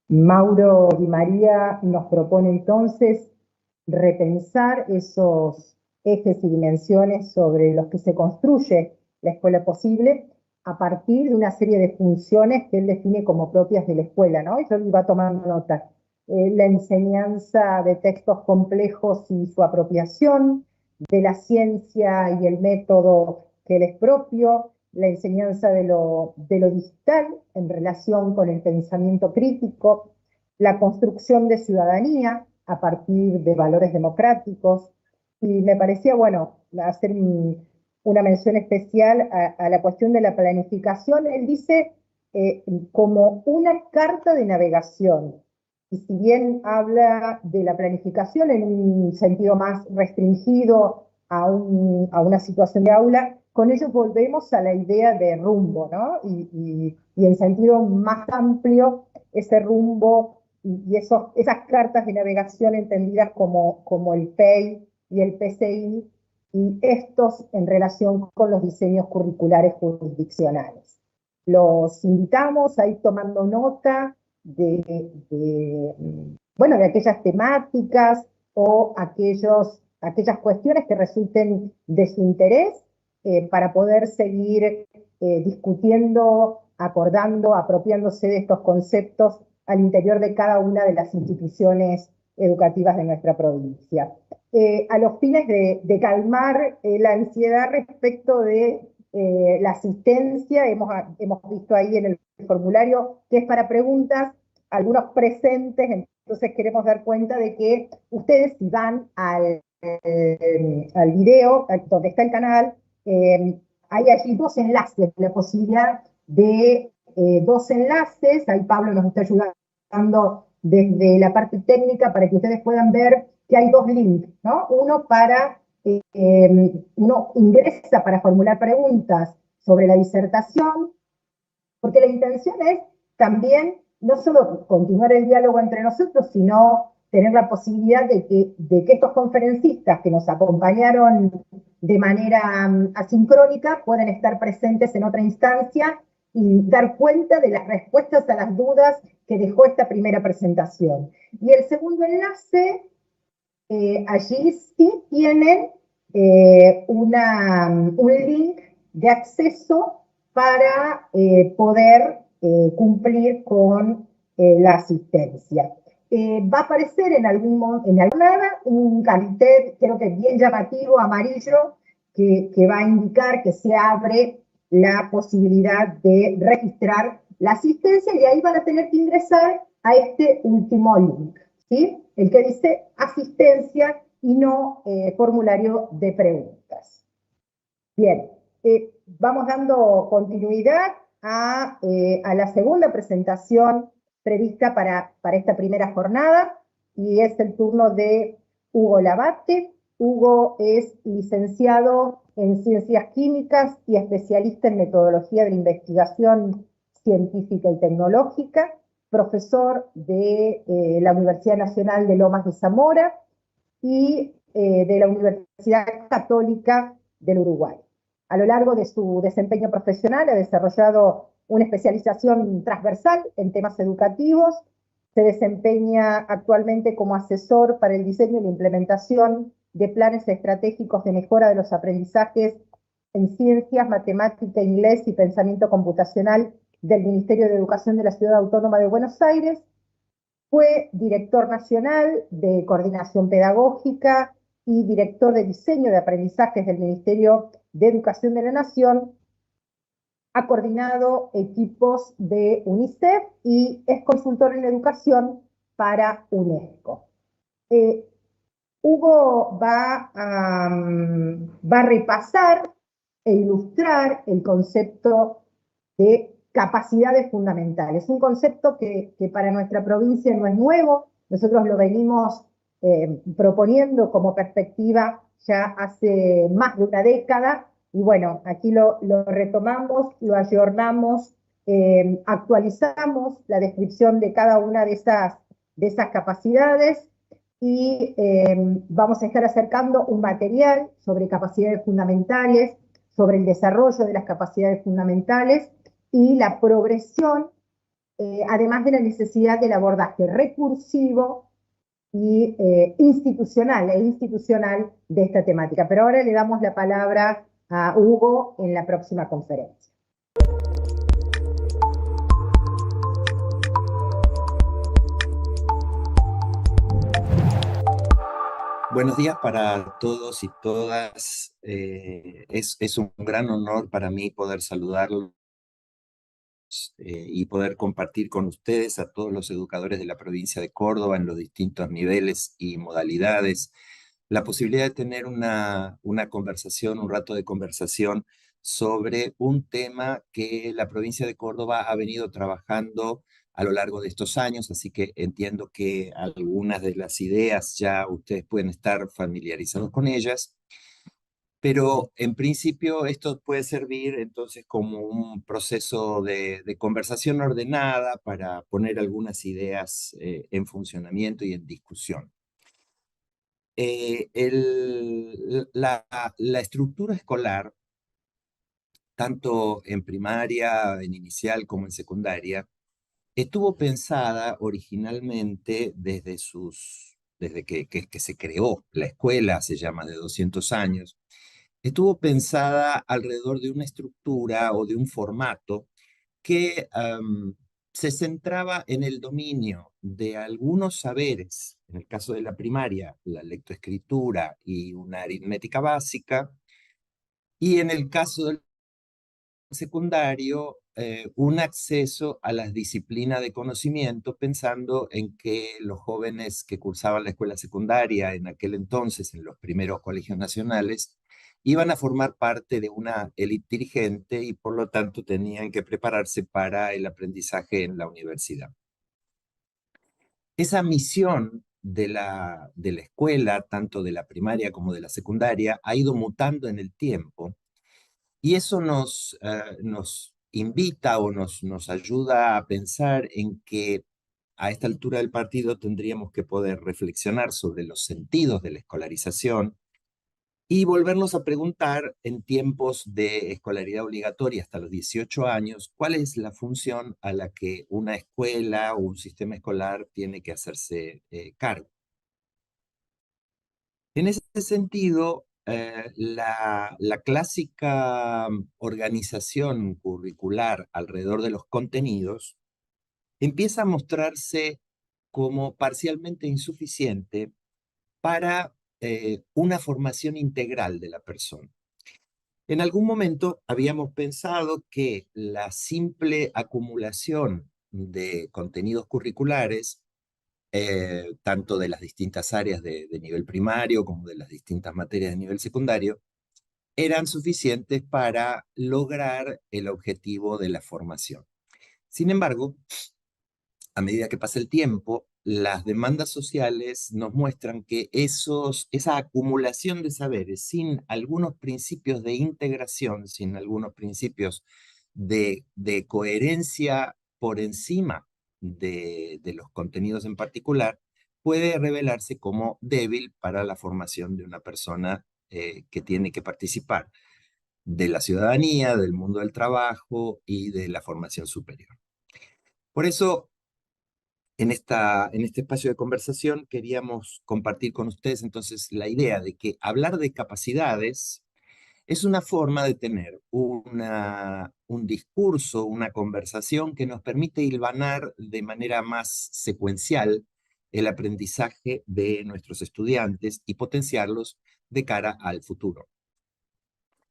Mauro Di María nos propone entonces repensar esos ejes y dimensiones sobre los que se construye la escuela posible a partir de una serie de funciones que él define como propias de la escuela, ¿no? Yo iba tomando nota. La enseñanza de textos complejos y su apropiación, de la ciencia y el método que les es propio, la enseñanza de lo digital en relación con el pensamiento crítico, la construcción de ciudadanía a partir de valores democráticos. Y me parecía, bueno, hacer una mención especial a la cuestión de la planificación. Él dice como una carta de navegación. Y si bien habla de la planificación en un sentido más restringido a una situación de aula, con ello volvemos a la idea de rumbo, ¿no? Y en sentido más amplio, ese rumbo y esas cartas de navegación entendidas como el PEI y el PCI, y estos en relación con los diseños curriculares jurisdiccionales. Los invitamos a ir tomando nota bueno, de aquellas temáticas o aquellas cuestiones que resulten de su interés para poder seguir discutiendo, acordando, apropiándose de estos conceptos al interior de cada una de las instituciones educativas de nuestra provincia. A los fines de calmar la ansiedad respecto de la asistencia, hemos visto ahí en el formulario que es para preguntas, algunos presentes, entonces queremos dar cuenta de que ustedes si van al video, donde está el canal, hay allí dos enlaces, la posibilidad de dos enlaces, ahí Pablo nos está ayudando desde la parte técnica para que ustedes puedan ver que hay dos links, ¿no? Uno uno ingresa para formular preguntas sobre la disertación, porque la intención es también no solo continuar el diálogo entre nosotros, sino tener la posibilidad de que estos conferencistas que nos acompañaron de manera asincrónica puedan estar presentes en otra instancia y dar cuenta de las respuestas a las dudas que dejó esta primera presentación. Y el segundo enlace, allí sí tienen un link de acceso para poder cumplir con la asistencia. Va a aparecer en alguna un cartel, creo que bien llamativo, amarillo, que va a indicar que se abre la posibilidad de registrar la asistencia y ahí van a tener que ingresar a este último link, ¿sí? El que dice asistencia y no formulario de preguntas. Bien, vamos dando continuidad a la segunda presentación prevista para esta primera jornada, y es el turno de Hugo Labate. Hugo es licenciado en Ciencias Químicas y especialista en Metodología de la Investigación Científica y Tecnológica, profesor de la Universidad Nacional de Lomas de Zamora y de la Universidad Católica del Uruguay. A lo largo de su desempeño profesional ha desarrollado una especialización transversal en temas educativos, se desempeña actualmente como asesor para el diseño y la implementación de planes estratégicos de mejora de los aprendizajes en ciencias, matemática, inglés y pensamiento computacional del Ministerio de Educación de la Ciudad Autónoma de Buenos Aires. Fue director nacional de coordinación pedagógica y director de diseño de aprendizajes del Ministerio de Educación de la Nación. Ha coordinado equipos de UNICEF y es consultor en educación para UNESCO. Hugo va a repasar e ilustrar el concepto de capacidades fundamentales. Un concepto que para nuestra provincia no es nuevo, nosotros lo venimos proponiendo como perspectiva ya hace más de una década, y bueno, aquí lo retomamos, lo ayornamos, actualizamos la descripción de cada una de esas capacidades, y vamos a estar acercando un material sobre capacidades fundamentales, sobre el desarrollo de las capacidades fundamentales y la progresión, además de la necesidad del abordaje recursivo y institucional de esta temática. Pero ahora le damos la palabra a Hugo en la próxima conferencia. Buenos días para todos y todas. Es un gran honor para mí poder saludarlos y poder compartir con ustedes, a todos los educadores de la provincia de Córdoba en los distintos niveles y modalidades, la posibilidad de tener una conversación, un rato de conversación sobre un tema que la provincia de Córdoba ha venido trabajando a lo largo de estos años, así que entiendo que algunas de las ideas ya ustedes pueden estar familiarizados con ellas, pero en principio esto puede servir entonces como un proceso de conversación ordenada para poner algunas ideas en funcionamiento y en discusión. La estructura escolar, tanto en primaria, en inicial como en secundaria, estuvo pensada originalmente desde que se creó la escuela, hace ya más de 200 años, estuvo pensada alrededor de una estructura o de un formato que se centraba en el dominio de algunos saberes, en el caso de la primaria, la lectoescritura y una aritmética básica, y en el caso del secundario, un acceso a las disciplinas de conocimiento, pensando en que los jóvenes que cursaban la escuela secundaria en aquel entonces, en los primeros colegios nacionales, iban a formar parte de una élite dirigente y por lo tanto tenían que prepararse para el aprendizaje en la universidad. Esa misión de la escuela, tanto de la primaria como de la secundaria, ha ido mutando en el tiempo. Y eso nos invita o nos ayuda a pensar en que a esta altura del partido tendríamos que poder reflexionar sobre los sentidos de la escolarización y volvernos a preguntar en tiempos de escolaridad obligatoria hasta los 18 años, cuál es la función a la que una escuela o un sistema escolar tiene que hacerse cargo. En ese sentido, la clásica organización curricular alrededor de los contenidos empieza a mostrarse como parcialmente insuficiente para una formación integral de la persona. En algún momento habíamos pensado que la simple acumulación de contenidos curriculares, tanto de las distintas áreas de nivel primario como de las distintas materias de nivel secundario, eran suficientes para lograr el objetivo de la formación. Sin embargo, a medida que pasa el tiempo, las demandas sociales nos muestran que esa acumulación de saberes sin algunos principios de integración, sin algunos principios de coherencia por encima de los contenidos en particular, puede revelarse como débil para la formación de una persona que tiene que participar de la ciudadanía, del mundo del trabajo y de la formación superior. Por eso, en este espacio de conversación queríamos compartir con ustedes entonces la idea de que hablar de capacidades es una forma de tener un discurso, una conversación que nos permite hilvanar de manera más secuencial el aprendizaje de nuestros estudiantes y potenciarlos de cara al futuro.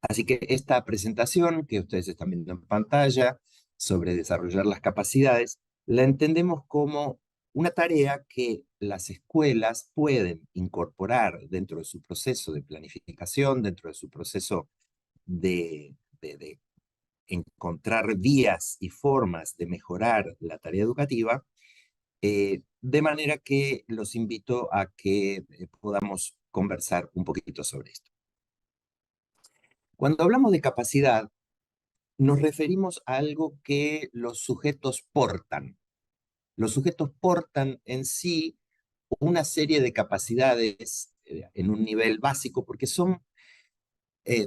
Así que esta presentación que ustedes están viendo en pantalla sobre desarrollar las capacidades, la entendemos como una tarea que las escuelas pueden incorporar dentro de su proceso de planificación, dentro de su proceso de encontrar vías y formas de mejorar la tarea educativa, de manera que los invito a que podamos conversar un poquito sobre esto. Cuando hablamos de capacidad, nos referimos a algo que los sujetos portan. Los sujetos portan en sí una serie de capacidades en un nivel básico, porque son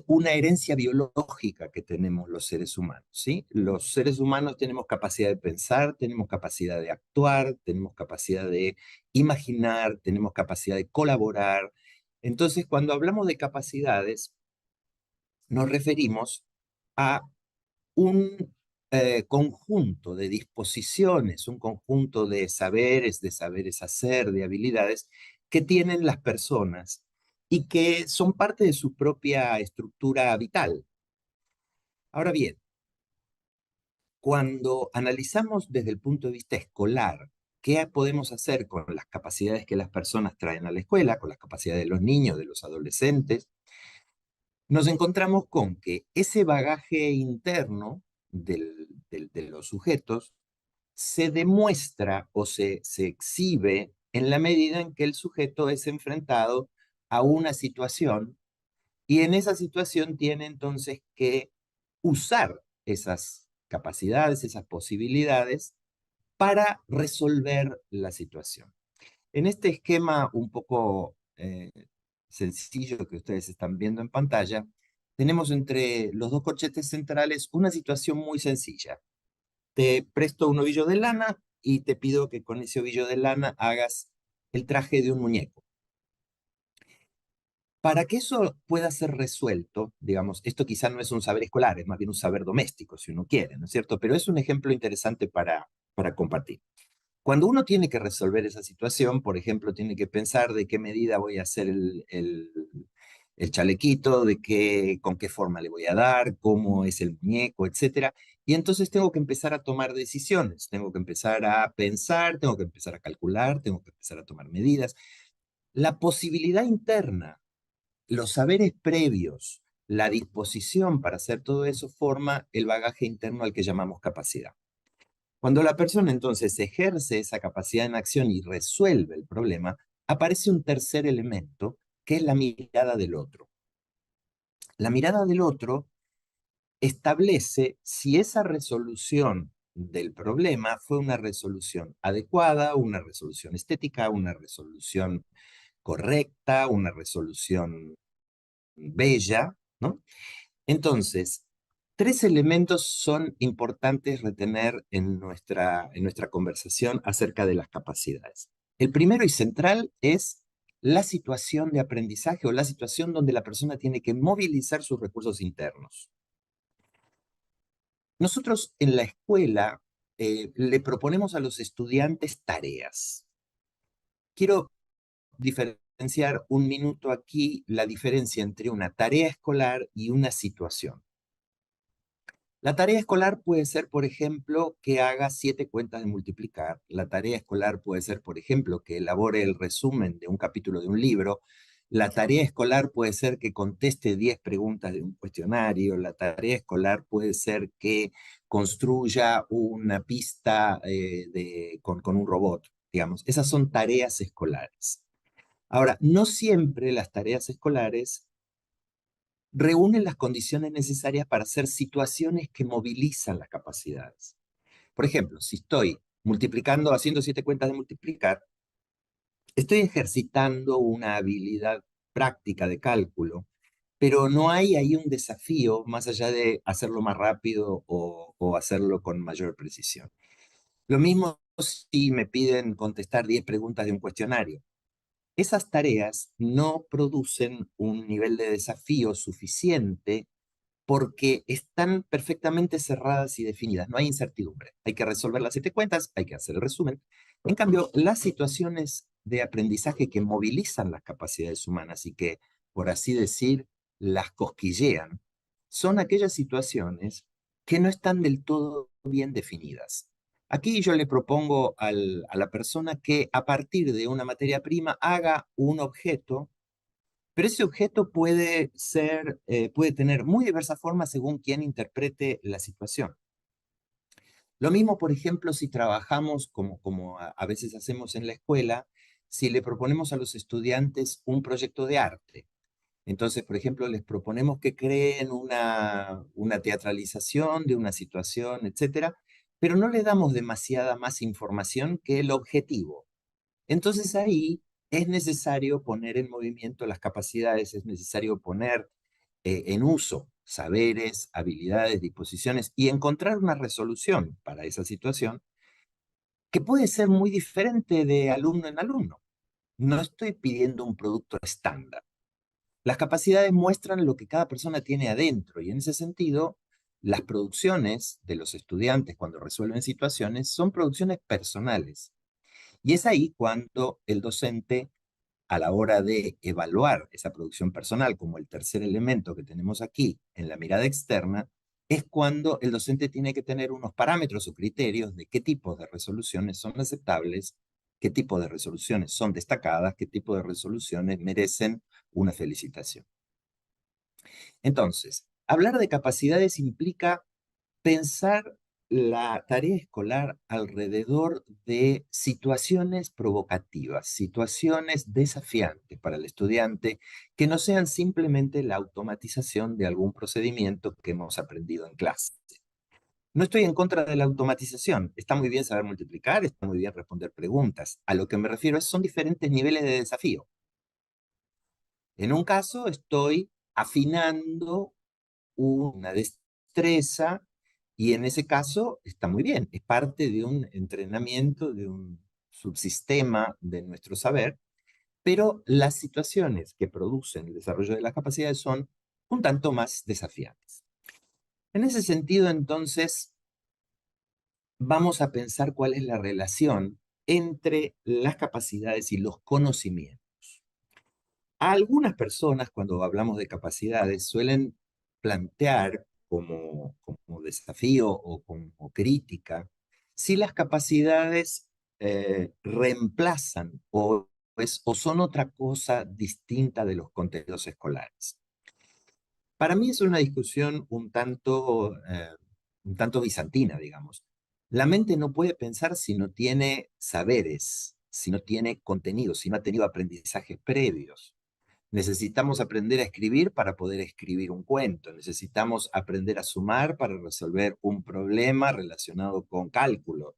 una herencia biológica que tenemos los seres humanos, ¿sí? Los seres humanos tenemos capacidad de pensar, tenemos capacidad de actuar, tenemos capacidad de imaginar, tenemos capacidad de colaborar. Entonces, cuando hablamos de capacidades, nos referimos a un conjunto de disposiciones, un conjunto de saberes hacer, de habilidades que tienen las personas y que son parte de su propia estructura vital. Ahora bien, cuando analizamos desde el punto de vista escolar qué podemos hacer con las capacidades que las personas traen a la escuela, con las capacidades de los niños, de los adolescentes, nos encontramos con que ese bagaje interno de los sujetos se demuestra o se exhibe en la medida en que el sujeto es enfrentado a una situación y en esa situación tiene entonces que usar esas capacidades, esas posibilidades para resolver la situación. En este esquema un poco sencillo que ustedes están viendo en pantalla, tenemos entre los dos corchetes centrales una situación muy sencilla. Te presto un ovillo de lana y te pido que con ese ovillo de lana hagas el traje de un muñeco. Para que eso pueda ser resuelto, digamos, esto quizá no es un saber escolar, es más bien un saber doméstico, si uno quiere, ¿no es cierto? Pero es un ejemplo interesante para compartir. Cuando uno tiene que resolver esa situación, por ejemplo, tiene que pensar de qué medida voy a hacer el chalequito, con qué forma le voy a dar, cómo es el muñeco, etcétera. Y entonces tengo que empezar a tomar decisiones, tengo que empezar a pensar, tengo que empezar a calcular, tengo que empezar a tomar medidas. La posibilidad interna, los saberes previos, la disposición para hacer todo eso forma el bagaje interno al que llamamos capacidad. Cuando la persona entonces ejerce esa capacidad en acción y resuelve el problema, aparece un tercer elemento, que es la mirada del otro. La mirada del otro establece si esa resolución del problema fue una resolución adecuada, una resolución estética, una resolución correcta, una resolución bella, ¿no? Entonces, tres elementos son importantes retener en nuestra conversación acerca de las capacidades. El primero y central es la situación de aprendizaje o la situación donde la persona tiene que movilizar sus recursos internos. Nosotros en la escuela le proponemos a los estudiantes tareas. Quiero diferenciar un minuto aquí la diferencia entre una tarea escolar y una situación. La tarea escolar puede ser, por ejemplo, que haga 7 cuentas de multiplicar. La tarea escolar puede ser, por ejemplo, que elabore el resumen de un capítulo de un libro. La tarea escolar puede ser que conteste 10 preguntas de un cuestionario. La tarea escolar puede ser que construya una pista con un robot, digamos. Esas son tareas escolares. Ahora, no siempre las tareas escolares reúnen las condiciones necesarias para hacer situaciones que movilizan las capacidades. Por ejemplo, si estoy multiplicando, haciendo 7 cuentas de multiplicar, estoy ejercitando una habilidad práctica de cálculo, pero no hay ahí un desafío más allá de hacerlo más rápido o hacerlo con mayor precisión. Lo mismo si me piden contestar 10 preguntas de un cuestionario. Esas tareas no producen un nivel de desafío suficiente porque están perfectamente cerradas y definidas, no hay incertidumbre. Hay que resolver las 7 cuentas, hay que hacer el resumen. En cambio, las situaciones de aprendizaje que movilizan las capacidades humanas y que, por así decir, las cosquillean, son aquellas situaciones que no están del todo bien definidas. Aquí yo le propongo a la persona que a partir de una materia prima haga un objeto, pero ese objeto puede tener muy diversas formas según quien interprete la situación. Lo mismo, por ejemplo, si trabajamos como a veces hacemos en la escuela, si le proponemos a los estudiantes un proyecto de arte. Entonces, por ejemplo, les proponemos que creen una teatralización de una situación, etcétera, pero no le damos demasiada más información que el objetivo. Entonces ahí es necesario poner en movimiento las capacidades, es necesario poner en uso saberes, habilidades, disposiciones y encontrar una resolución para esa situación que puede ser muy diferente de alumno en alumno. No estoy pidiendo un producto estándar. Las capacidades muestran lo que cada persona tiene adentro y en ese sentido, las producciones de los estudiantes cuando resuelven situaciones son producciones personales. Y es ahí cuando el docente, a la hora de evaluar esa producción personal como el tercer elemento que tenemos aquí en la mirada externa, es cuando el docente tiene que tener unos parámetros o criterios de qué tipos de resoluciones son aceptables, qué tipo de resoluciones son destacadas, qué tipo de resoluciones merecen una felicitación. Entonces, hablar de capacidades implica pensar la tarea escolar alrededor de situaciones provocativas, situaciones desafiantes para el estudiante, que no sean simplemente la automatización de algún procedimiento que hemos aprendido en clase. No estoy en contra de la automatización. Está muy bien saber multiplicar, está muy bien responder preguntas. A lo que me refiero es son diferentes niveles de desafío. En un caso estoy afinando una destreza y en ese caso está muy bien. Es parte de un entrenamiento, de un subsistema de nuestro saber, pero las situaciones que producen el desarrollo de las capacidades son un tanto más desafiantes. En ese sentido, entonces, vamos a pensar cuál es la relación entre las capacidades y los conocimientos. A algunas personas, cuando hablamos de capacidades, suelen plantear como desafío o como crítica si las capacidades reemplazan o son otra cosa distinta de los contenidos escolares. Para mí es una discusión un tanto bizantina, digamos. La mente no puede pensar si no tiene saberes, si no tiene contenidos, si no ha tenido aprendizajes previos. Necesitamos aprender a escribir para poder escribir un cuento. Necesitamos aprender a sumar para resolver un problema relacionado con cálculo.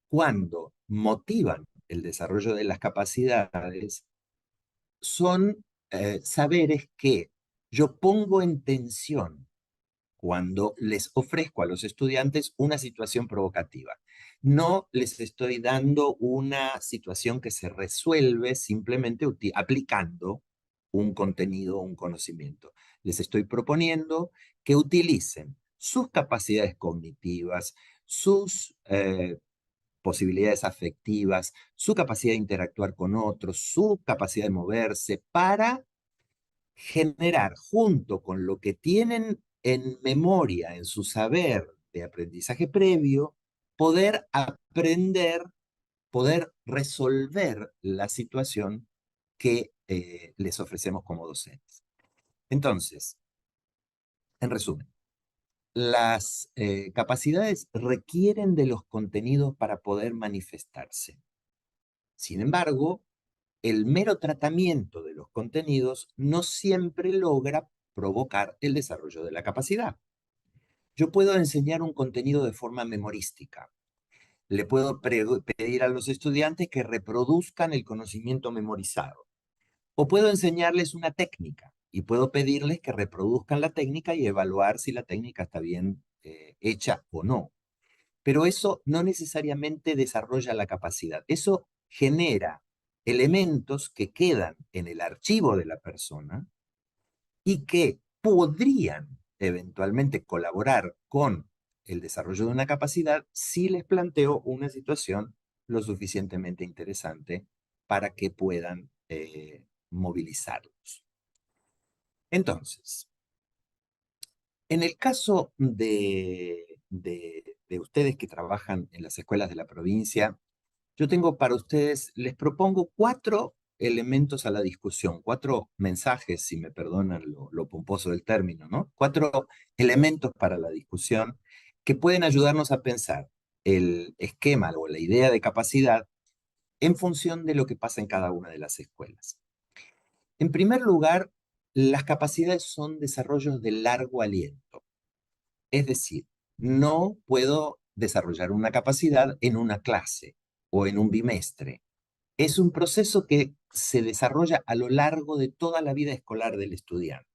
Cuando motivan el desarrollo de las capacidades, son saberes que yo pongo en tensión cuando les ofrezco a los estudiantes una situación provocativa. No les estoy dando una situación que se resuelve simplemente aplicando un contenido o un conocimiento. Les estoy proponiendo que utilicen sus capacidades cognitivas, sus posibilidades afectivas, su capacidad de interactuar con otros, su capacidad de moverse para generar junto con lo que tienen en memoria, en su saber de aprendizaje previo, poder aprender, poder resolver la situación que les ofrecemos como docentes. Entonces, en resumen, las capacidades requieren de los contenidos para poder manifestarse. Sin embargo, el mero tratamiento de los contenidos no siempre logra provocar el desarrollo de la capacidad. Yo puedo enseñar un contenido de forma memorística. Le puedo pedir a los estudiantes que reproduzcan el conocimiento memorizado. O puedo enseñarles una técnica y puedo pedirles que reproduzcan la técnica y evaluar si la técnica está bien hecha o no. Pero eso no necesariamente desarrolla la capacidad. Eso genera elementos que quedan en el archivo de la persona y que podrían eventualmente colaborar con el desarrollo de una capacidad si les planteo una situación lo suficientemente interesante para que puedan movilizarlos. Entonces, en el caso de ustedes que trabajan en las escuelas de la provincia, yo tengo para ustedes, les propongo 4 elementos a la discusión, 4 mensajes, si me perdonan lo pomposo del término, ¿no? 4 elementos para la discusión que pueden ayudarnos a pensar el esquema o la idea de capacidad en función de lo que pasa en cada una de las escuelas. En primer lugar, las capacidades son desarrollos de largo aliento. Es decir, no puedo desarrollar una capacidad en una clase o en un bimestre. Es un proceso que se desarrolla a lo largo de toda la vida escolar del estudiante.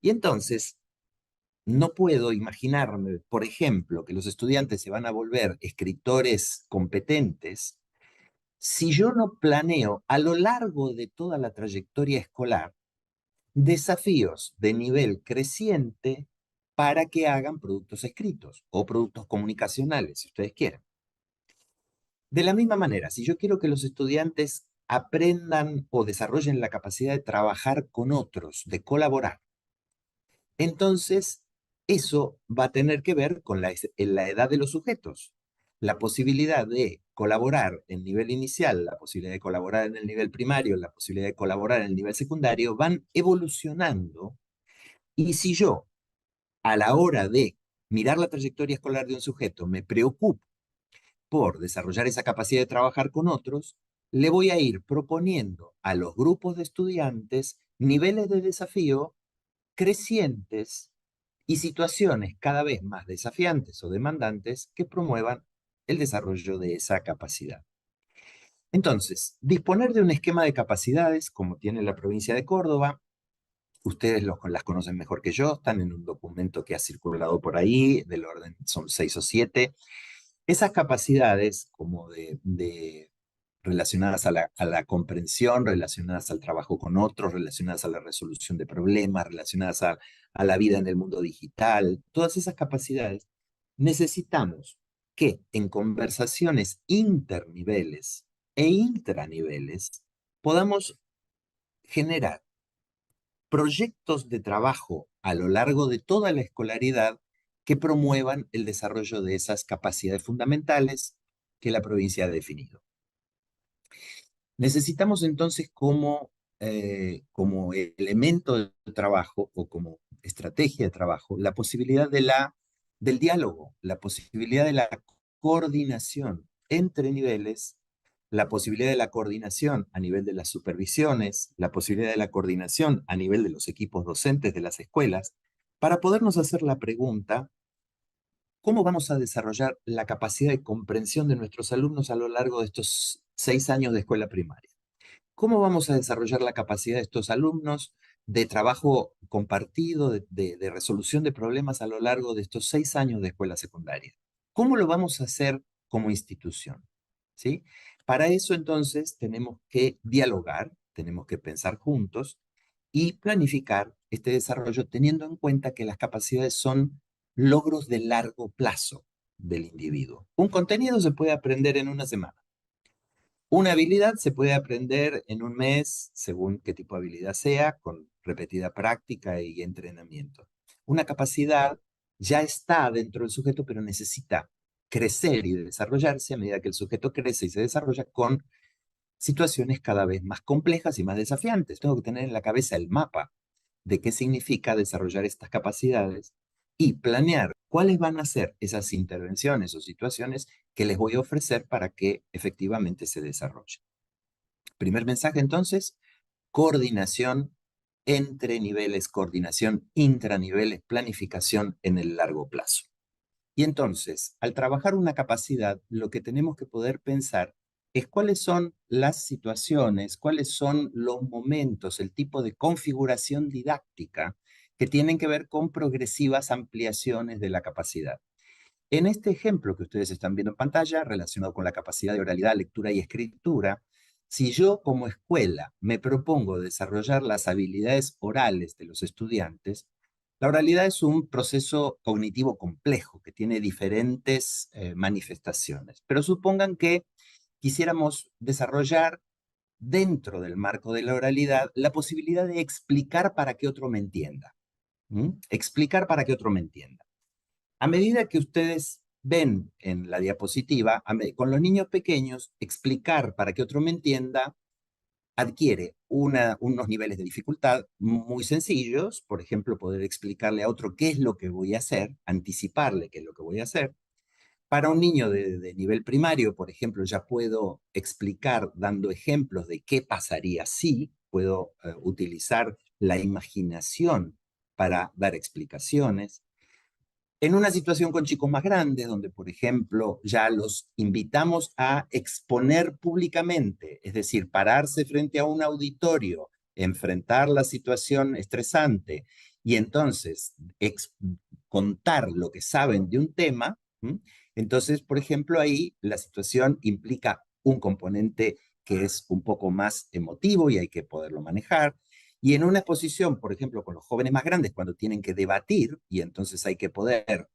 Y entonces, no puedo imaginarme, por ejemplo, que los estudiantes se van a volver escritores competentes si yo no planeo a lo largo de toda la trayectoria escolar desafíos de nivel creciente para que hagan productos escritos o productos comunicacionales, si ustedes quieren. De la misma manera, si yo quiero que los estudiantes aprendan o desarrollen la capacidad de trabajar con otros, de colaborar, entonces Eso va a tener que ver con la edad de los sujetos. La posibilidad de colaborar en nivel inicial, la posibilidad de colaborar en el nivel primario, la posibilidad de colaborar en el nivel secundario, van evolucionando. Y si yo, a la hora de mirar la trayectoria escolar de un sujeto, me preocupo por desarrollar esa capacidad de trabajar con otros, le voy a ir proponiendo a los grupos de estudiantes niveles de desafío crecientes y situaciones cada vez más desafiantes o demandantes que promuevan el desarrollo de esa capacidad. Entonces, disponer de un esquema de capacidades, como tiene la provincia de Córdoba, ustedes las conocen mejor que yo, están en un documento que ha circulado por ahí, del orden, son 6 o 7. Esas capacidades, como relacionadas a la comprensión, relacionadas al trabajo con otros, relacionadas a la resolución de problemas, relacionadas a la vida en el mundo digital, todas esas capacidades, necesitamos que en conversaciones interniveles e intraniveles podamos generar proyectos de trabajo a lo largo de toda la escolaridad que promuevan el desarrollo de esas capacidades fundamentales que la provincia ha definido. Necesitamos entonces como elemento de trabajo o como estrategia de trabajo la posibilidad del diálogo, la posibilidad de la coordinación entre niveles, la posibilidad de la coordinación a nivel de las supervisiones, la posibilidad de la coordinación a nivel de los equipos docentes de las escuelas, para podernos hacer la pregunta: ¿cómo vamos a desarrollar la capacidad de comprensión de nuestros alumnos a lo largo de estos 6 años de escuela primaria? ¿Cómo vamos a desarrollar la capacidad de estos alumnos de trabajo compartido, de resolución de problemas a lo largo de estos 6 años de escuela secundaria? ¿Cómo lo vamos a hacer como institución? ¿Sí? Para eso entonces tenemos que dialogar, tenemos que pensar juntos y planificar este desarrollo teniendo en cuenta que las capacidades son logros de largo plazo del individuo. Un contenido se puede aprender en una semana. Una habilidad se puede aprender en un mes, según qué tipo de habilidad sea, con repetida práctica y entrenamiento. Una capacidad ya está dentro del sujeto, pero necesita crecer y desarrollarse a medida que el sujeto crece y se desarrolla con situaciones cada vez más complejas y más desafiantes. Tengo que tener en la cabeza el mapa de qué significa desarrollar estas capacidades y planear cuáles van a ser esas intervenciones o situaciones que les voy a ofrecer para que efectivamente se desarrolle. Primer mensaje entonces: coordinación entre niveles, coordinación intraniveles, planificación en el largo plazo. Y entonces, al trabajar una capacidad, lo que tenemos que poder pensar es cuáles son las situaciones, cuáles son los momentos, el tipo de configuración didáctica que tienen que ver con progresivas ampliaciones de la capacidad. En este ejemplo que ustedes están viendo en pantalla, relacionado con la capacidad de oralidad, lectura y escritura, si yo como escuela me propongo desarrollar las habilidades orales de los estudiantes, la oralidad es un proceso cognitivo complejo que tiene diferentes manifestaciones. Pero supongan que quisiéramos desarrollar dentro del marco de la oralidad la posibilidad de explicar para que otro me entienda. Explicar para que otro me entienda. A medida que ustedes ven en la diapositiva, con los niños pequeños, explicar para que otro me entienda adquiere unos niveles de dificultad muy sencillos. Por ejemplo, poder explicarle a otro qué es lo que voy a hacer, anticiparle qué es lo que voy a hacer. Para un niño de nivel primario, por ejemplo, ya puedo explicar dando ejemplos de qué pasaría si, puedo utilizar la imaginación para dar explicaciones. En una situación con chicos más grandes, donde, por ejemplo, ya los invitamos a exponer públicamente, es decir, pararse frente a un auditorio, enfrentar la situación estresante y entonces contar lo que saben de un tema. Entonces, por ejemplo, ahí la situación implica un componente que es un poco más emotivo y hay que poderlo manejar. Y en una exposición, por ejemplo, con los jóvenes más grandes, cuando tienen que debatir, y entonces hay que poder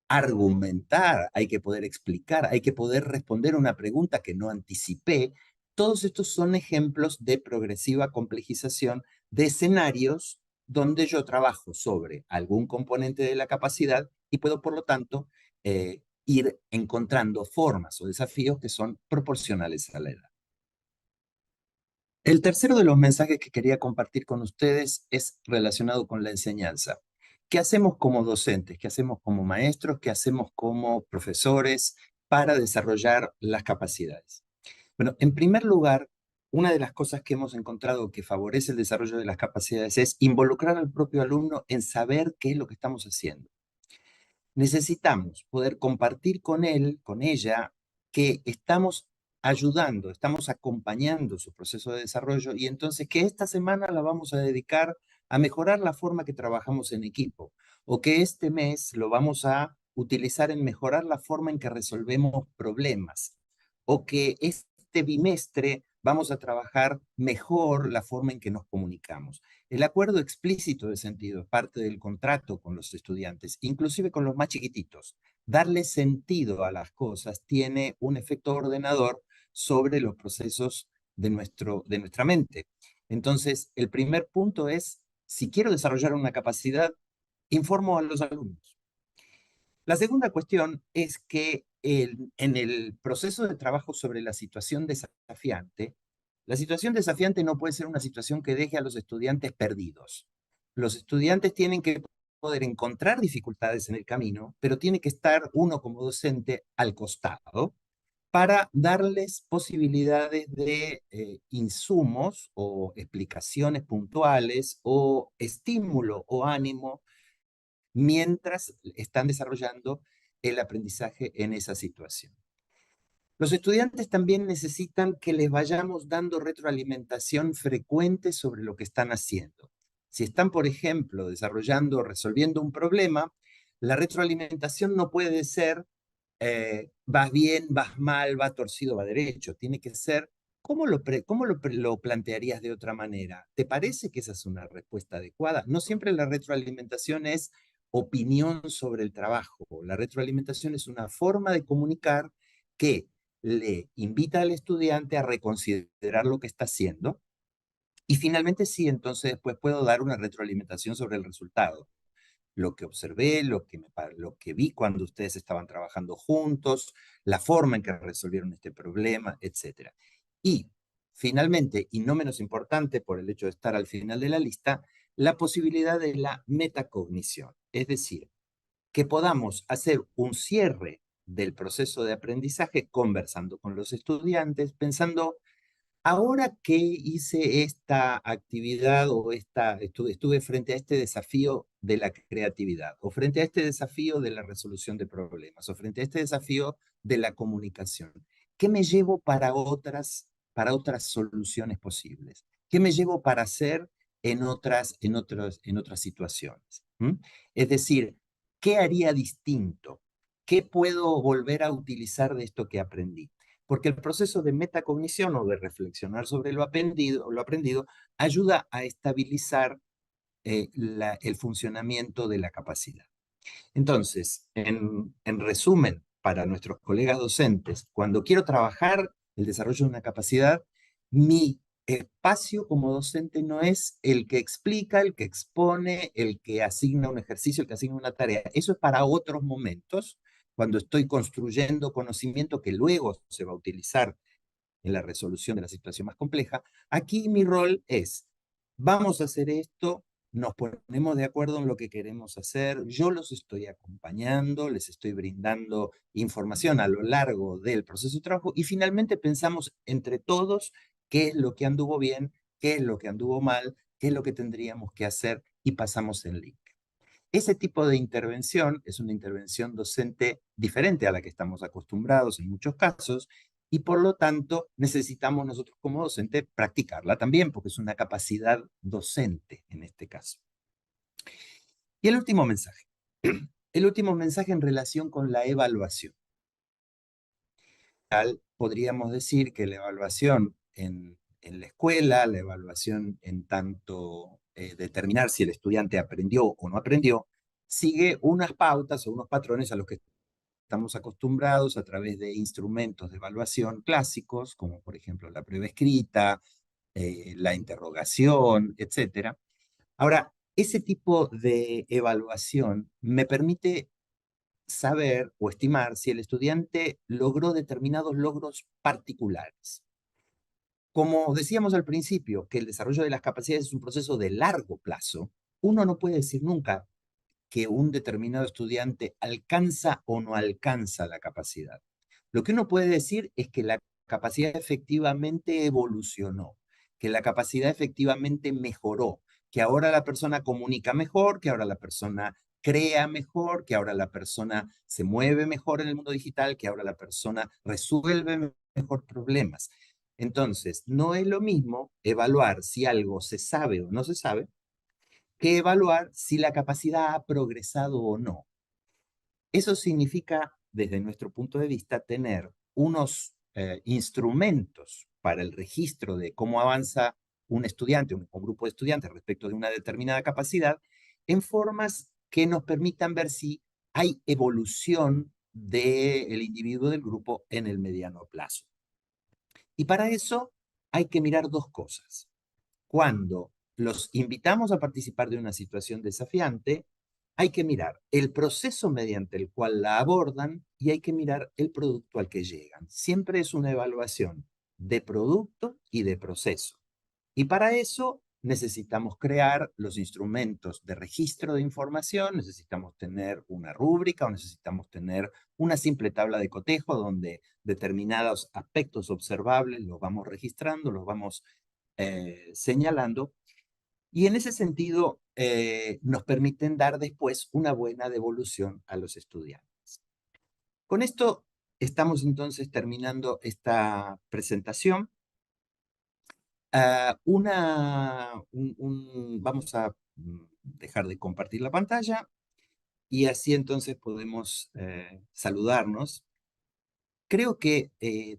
argumentar, hay que poder explicar, hay que poder responder una pregunta que no anticipé, todos estos son ejemplos de progresiva complejización de escenarios donde yo trabajo sobre algún componente de la capacidad y puedo, por lo tanto, ir encontrando formas o desafíos que son proporcionales a la edad. El tercero de los mensajes que quería compartir con ustedes es relacionado con la enseñanza. ¿Qué hacemos como docentes? ¿Qué hacemos como maestros? ¿Qué hacemos como profesores para desarrollar las capacidades? Bueno, en primer lugar, una de las cosas que hemos encontrado que favorece el desarrollo de las capacidades es involucrar al propio alumno en saber qué es lo que estamos haciendo. Necesitamos poder compartir con él, con ella, que estamos ayudando, estamos acompañando su proceso de desarrollo y entonces que esta semana la vamos a dedicar a mejorar la forma que trabajamos en equipo o que este mes lo vamos a utilizar en mejorar la forma en que resolvemos problemas o que este bimestre vamos a trabajar mejor la forma en que nos comunicamos. El acuerdo explícito de sentido es parte del contrato con los estudiantes, inclusive con los más chiquititos. Darle sentido a las cosas tiene un efecto ordenador sobre los procesos de nuestra mente. Entonces, el primer punto es, si quiero desarrollar una capacidad, informo a los alumnos. La segunda cuestión es que en el proceso de trabajo sobre la situación desafiante no puede ser una situación que deje a los estudiantes perdidos. Los estudiantes tienen que poder encontrar dificultades en el camino, pero tiene que estar uno como docente al costado para darles posibilidades de insumos o explicaciones puntuales o estímulo o ánimo mientras están desarrollando el aprendizaje en esa situación. Los estudiantes también necesitan que les vayamos dando retroalimentación frecuente sobre lo que están haciendo. Si están, por ejemplo, desarrollando o resolviendo un problema, la retroalimentación no puede ser vas bien, vas mal, va torcido, va derecho. Tiene que ser, ¿cómo lo plantearías de otra manera? ¿Te parece que esa es una respuesta adecuada? No siempre la retroalimentación es opinión sobre el trabajo. La retroalimentación es una forma de comunicar que le invita al estudiante a reconsiderar lo que está haciendo y finalmente sí, entonces después puedo dar una retroalimentación sobre el resultado. Lo que observé, lo que vi cuando ustedes estaban trabajando juntos, la forma en que resolvieron este problema, etc. Y finalmente, y no menos importante por el hecho de estar al final de la lista, la posibilidad de la metacognición. Es decir, que podamos hacer un cierre del proceso de aprendizaje conversando con los estudiantes, pensando, ahora que hice esta actividad o estuve frente a este desafío de la creatividad, o frente a este desafío de la resolución de problemas, o frente a este desafío de la comunicación, ¿qué me llevo para otras soluciones posibles? ¿Qué me llevo para hacer en otras situaciones? Es decir, ¿qué haría distinto? ¿Qué puedo volver a utilizar de esto que aprendí? Porque el proceso de metacognición o de reflexionar sobre lo aprendido ayuda a estabilizar el funcionamiento de la capacidad. Entonces, en resumen, para nuestros colegas docentes, cuando quiero trabajar el desarrollo de una capacidad, mi espacio como docente no es el que explica, el que expone, el que asigna un ejercicio, el que asigna una tarea. Eso es para otros momentos, cuando estoy construyendo conocimiento que luego se va a utilizar en la resolución de la situación más compleja. Aquí mi rol es, vamos a hacer esto, nos ponemos de acuerdo en lo que queremos hacer, yo los estoy acompañando, les estoy brindando información a lo largo del proceso de trabajo y finalmente pensamos entre todos qué es lo que anduvo bien, qué es lo que anduvo mal, qué es lo que tendríamos que hacer y pasamos el link. Ese tipo de intervención es una intervención docente diferente a la que estamos acostumbrados en muchos casos y por lo tanto necesitamos nosotros como docente practicarla también porque es una capacidad docente en este caso. Y el último mensaje. El último mensaje en relación con la evaluación. Podríamos decir que la evaluación en la escuela, la evaluación en tanto determinar si el estudiante aprendió o no aprendió, sigue unas pautas o unos patrones a los que estamos acostumbrados a través de instrumentos de evaluación clásicos, como por ejemplo la prueba escrita, la interrogación, etc. Ahora, ese tipo de evaluación me permite saber o estimar si el estudiante logró determinados logros particulares. Como decíamos al principio, que el desarrollo de las capacidades es un proceso de largo plazo, uno no puede decir nunca que un determinado estudiante alcanza o no alcanza la capacidad. Lo que uno puede decir es que la capacidad efectivamente evolucionó, que la capacidad efectivamente mejoró, que ahora la persona comunica mejor, que ahora la persona crea mejor, que ahora la persona se mueve mejor en el mundo digital, que ahora la persona resuelve mejor problemas. Entonces, no es lo mismo evaluar si algo se sabe o no se sabe, que evaluar si la capacidad ha progresado o no. Eso significa, desde nuestro punto de vista, tener unos instrumentos para el registro de cómo avanza un estudiante, un grupo de estudiantes respecto de una determinada capacidad, en formas que nos permitan ver si hay evolución del individuo del grupo en el mediano plazo. Y para eso hay que mirar dos cosas. Cuando los invitamos a participar de una situación desafiante, hay que mirar el proceso mediante el cual la abordan y hay que mirar el producto al que llegan. Siempre es una evaluación de producto y de proceso. Y para eso necesitamos crear los instrumentos de registro de información, necesitamos tener una rúbrica o necesitamos tener una simple tabla de cotejo donde determinados aspectos observables los vamos registrando, los vamos señalando, y en ese sentido nos permiten dar después una buena devolución a los estudiantes. Con esto estamos entonces terminando esta presentación. Vamos a dejar de compartir la pantalla y así entonces podemos saludarnos. Creo que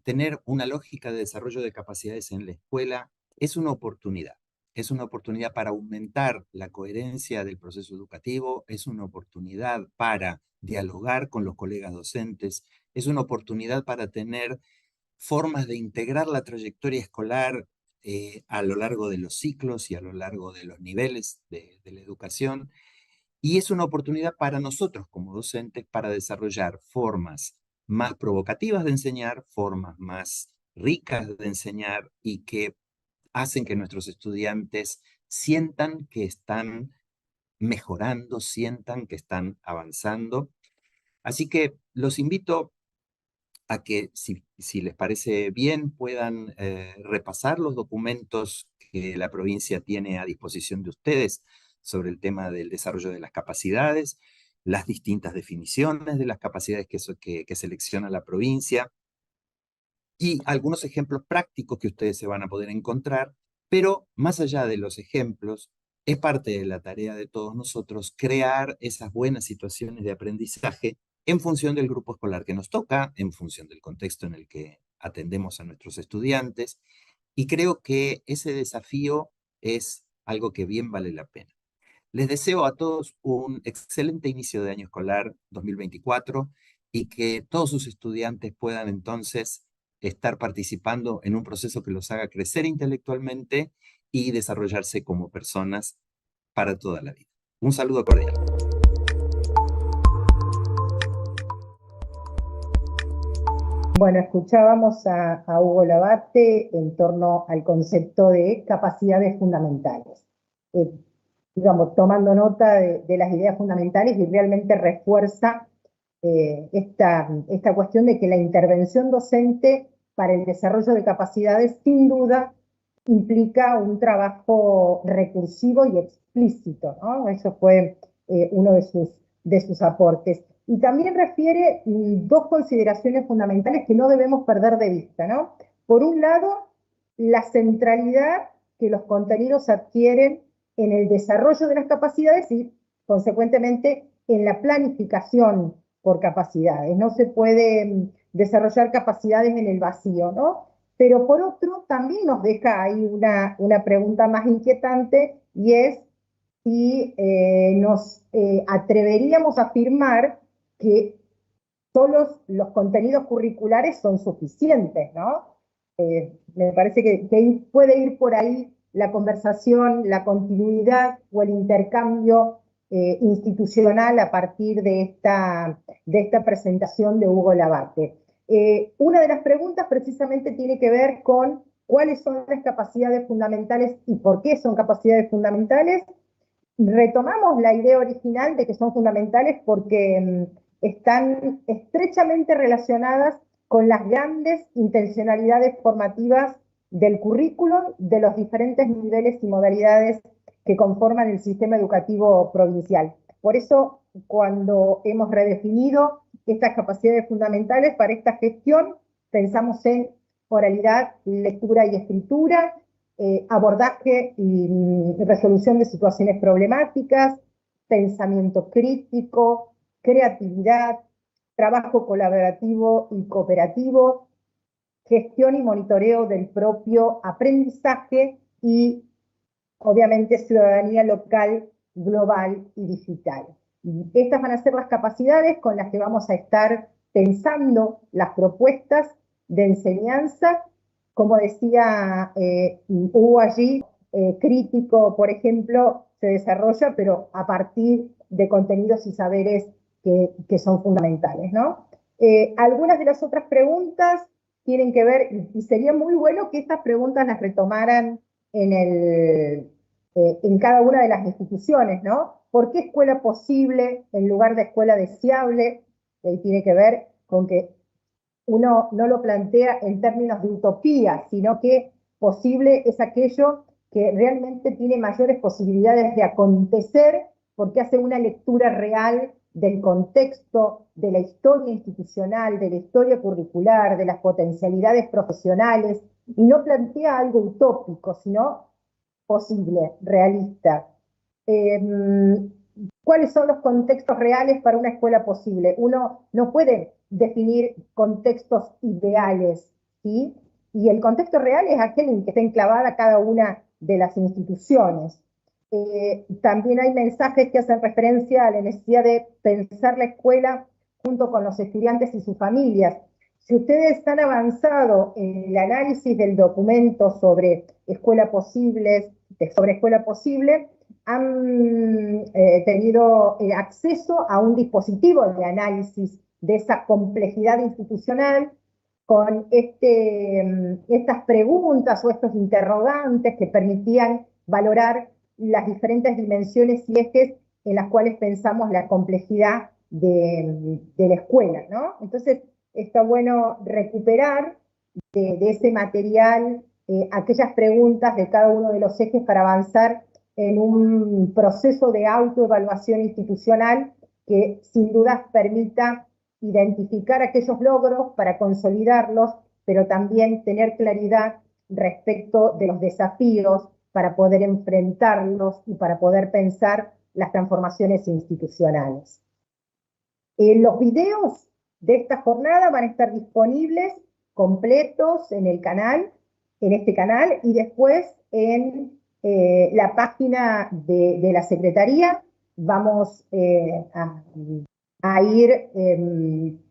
tener una lógica de desarrollo de capacidades en la escuela es una oportunidad. Es una oportunidad para aumentar la coherencia del proceso educativo, es una oportunidad para dialogar con los colegas docentes, es una oportunidad para tener formas de integrar la trayectoria escolar a lo largo de los ciclos y a lo largo de los niveles de la educación. Y es una oportunidad para nosotros como docentes para desarrollar formas más provocativas de enseñar, formas más ricas de enseñar y que hacen que nuestros estudiantes sientan que están mejorando, sientan que están avanzando. Así que los invito a que, si les parece bien, puedan repasar los documentos que la provincia tiene a disposición de ustedes sobre el tema del desarrollo de las capacidades, las distintas definiciones de las capacidades que selecciona la provincia y algunos ejemplos prácticos que ustedes se van a poder encontrar, pero más allá de los ejemplos, es parte de la tarea de todos nosotros crear esas buenas situaciones de aprendizaje en función del grupo escolar que nos toca, en función del contexto en el que atendemos a nuestros estudiantes, y creo que ese desafío es algo que bien vale la pena. Les deseo a todos un excelente inicio de año escolar 2024 y que todos sus estudiantes puedan entonces estar participando en un proceso que los haga crecer intelectualmente y desarrollarse como personas para toda la vida. Un saludo cordial. Bueno, escuchábamos a Hugo Labate en torno al concepto de capacidades fundamentales. Digamos, tomando nota de las ideas fundamentales y realmente refuerza esta cuestión de que la intervención docente para el desarrollo de capacidades sin duda implica un trabajo recursivo y explícito, ¿no? Eso fue uno de sus aportes. Y también refiere dos consideraciones fundamentales que no debemos perder de vista, ¿no? Por un lado, la centralidad que los contenidos adquieren en el desarrollo de las capacidades y, consecuentemente, en la planificación por capacidades. No se puede desarrollar capacidades en el vacío, ¿no? Pero por otro, también nos deja ahí una pregunta más inquietante y es si nos atreveríamos a afirmar que todos los contenidos curriculares son suficientes, ¿no? Me parece que puede ir por ahí la conversación, la continuidad o el intercambio institucional a partir de esta presentación de Hugo Labate. Una de las preguntas precisamente tiene que ver con cuáles son las capacidades fundamentales y por qué son capacidades fundamentales. Retomamos la idea original de que son fundamentales porque están estrechamente relacionadas con las grandes intencionalidades formativas del currículum de los diferentes niveles y modalidades que conforman el sistema educativo provincial. Por eso, cuando hemos redefinido estas capacidades fundamentales para esta gestión, pensamos en oralidad, lectura y escritura, abordaje y resolución de situaciones problemáticas, pensamiento crítico, creatividad, trabajo colaborativo y cooperativo, gestión y monitoreo del propio aprendizaje y, obviamente, ciudadanía local, global y digital. Estas van a ser las capacidades con las que vamos a estar pensando las propuestas de enseñanza. Como decía Hugo allí, crítico, por ejemplo, se desarrolla, pero a partir de contenidos y saberes que son fundamentales, ¿no? Algunas de las otras preguntas tienen que ver, y sería muy bueno que estas preguntas las retomaran en cada una de las instituciones, ¿no? ¿Por qué escuela posible en lugar de escuela deseable? Tiene que ver con que uno no lo plantea en términos de utopía, sino que posible es aquello que realmente tiene mayores posibilidades de acontecer porque hace una lectura real del contexto, de la historia institucional, de la historia curricular, de las potencialidades profesionales, y no plantea algo utópico, sino posible, realista. ¿Cuáles son los contextos reales para una escuela posible? Uno no puede definir contextos ideales, ¿sí? Y el contexto real es aquel en que está enclavada cada una de las instituciones. También hay mensajes que hacen referencia a la necesidad de pensar la escuela junto con los estudiantes y sus familias. Si ustedes han avanzado en el análisis del documento sobre escuela posible, han tenido acceso a un dispositivo de análisis de esa complejidad institucional con estas preguntas o estos interrogantes que permitían valorar las diferentes dimensiones y ejes en las cuales pensamos la complejidad de la escuela, ¿no? Entonces, está bueno recuperar de ese material aquellas preguntas de cada uno de los ejes para avanzar en un proceso de autoevaluación institucional que sin dudas permita identificar aquellos logros para consolidarlos, pero también tener claridad respecto de los desafíos para poder enfrentarlos y para poder pensar las transformaciones institucionales. Los videos de esta jornada van a estar disponibles completos en el canal, en este canal, y después en la página de la Secretaría. Vamos a ir,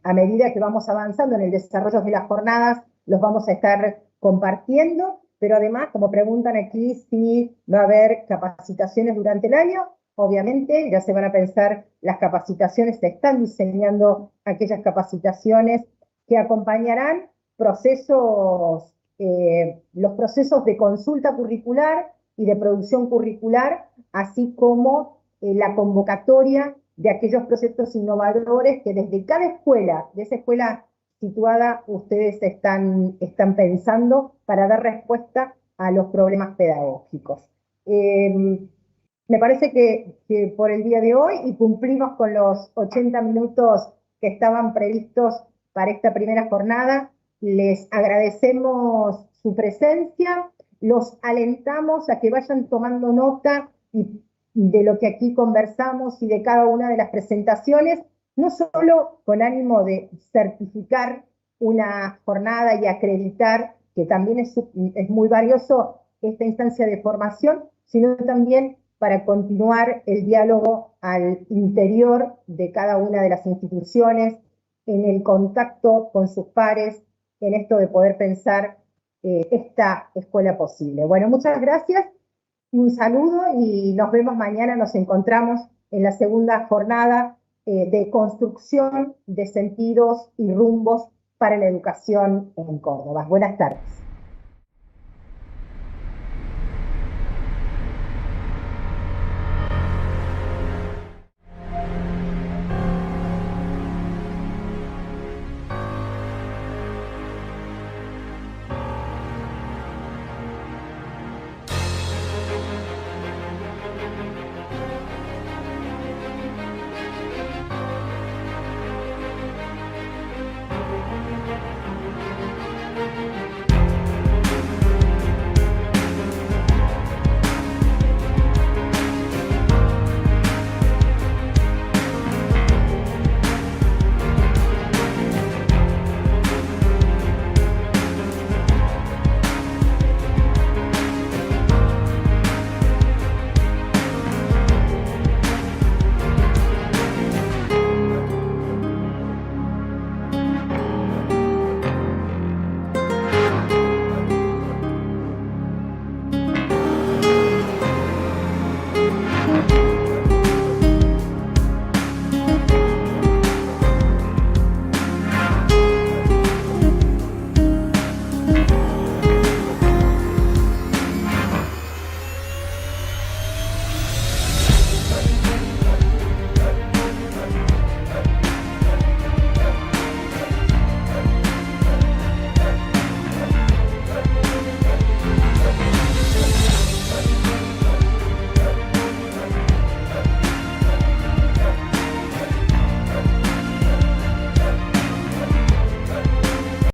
a medida que vamos avanzando en el desarrollo de las jornadas, los vamos a estar compartiendo, pero además, como preguntan aquí, si va a haber capacitaciones durante el año. Obviamente, ya se van a pensar las capacitaciones, se están diseñando aquellas capacitaciones que acompañarán procesos, los procesos de consulta curricular y de producción curricular, así como la convocatoria de aquellos proyectos innovadores que desde cada escuela, de esa escuela situada, ustedes están pensando para dar respuesta a los problemas pedagógicos. Me parece que por el día de hoy, y cumplimos con los 80 minutos que estaban previstos para esta primera jornada, les agradecemos su presencia, los alentamos a que vayan tomando nota de lo que aquí conversamos y de cada una de las presentaciones, no solo con ánimo de certificar una jornada y acreditar, que también es muy valioso esta instancia de formación, sino también para continuar el diálogo al interior de cada una de las instituciones, en el contacto con sus pares, en esto de poder pensar esta escuela posible. Bueno, muchas gracias, un saludo y nos vemos mañana, nos encontramos en la segunda jornada de construcción de sentidos y rumbos para la educación en Córdoba. Buenas tardes.